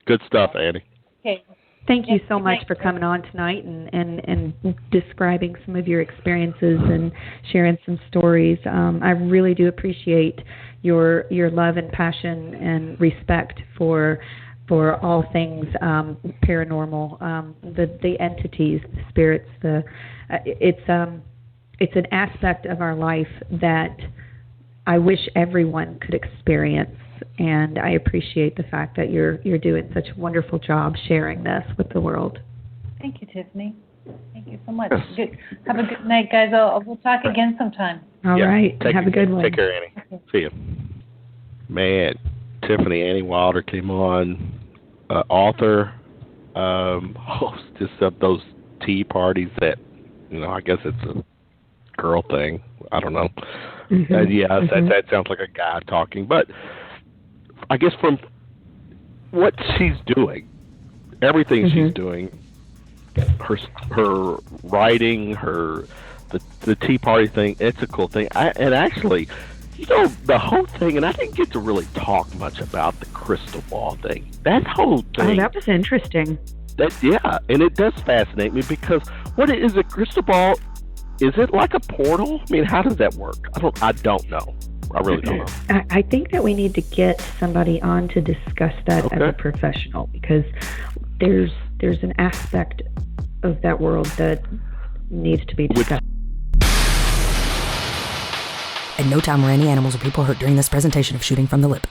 Good stuff, Annie. Okay. Thank you so much for coming on tonight and describing some of your experiences and sharing some stories. I really do appreciate your love and passion and respect for all things paranormal, the entities, the spirits. It's an aspect of our life that I wish everyone could experience, and I appreciate the fact that you're doing such a wonderful job sharing this with the world. Thank you, Tiffany. Thank you so much. Good. Have a good night, guys. We'll talk again sometime. All right. Have a good one. Take care, Annie. Okay. See you. Man, Tiffany, Annie Wilder came on, author, hostess of those tea parties that, I guess it's a girl thing. I don't know. That sounds like a guy talking. But I guess from what she's doing, everything she's doing, her writing, the tea party thing, it's a cool thing. And actually, the whole thing, and I didn't get to really talk much about the crystal ball thing. That whole thing. Oh, that was interesting. And it does fascinate me because what is a crystal ball? Is it like a portal? I mean, how does that work? I don't know. I really don't know. I think that we need to get somebody on to discuss that as a professional, because there's an aspect of that world that needs to be discussed. At no time were any animals or people hurt during this presentation of Shooting from the Lip.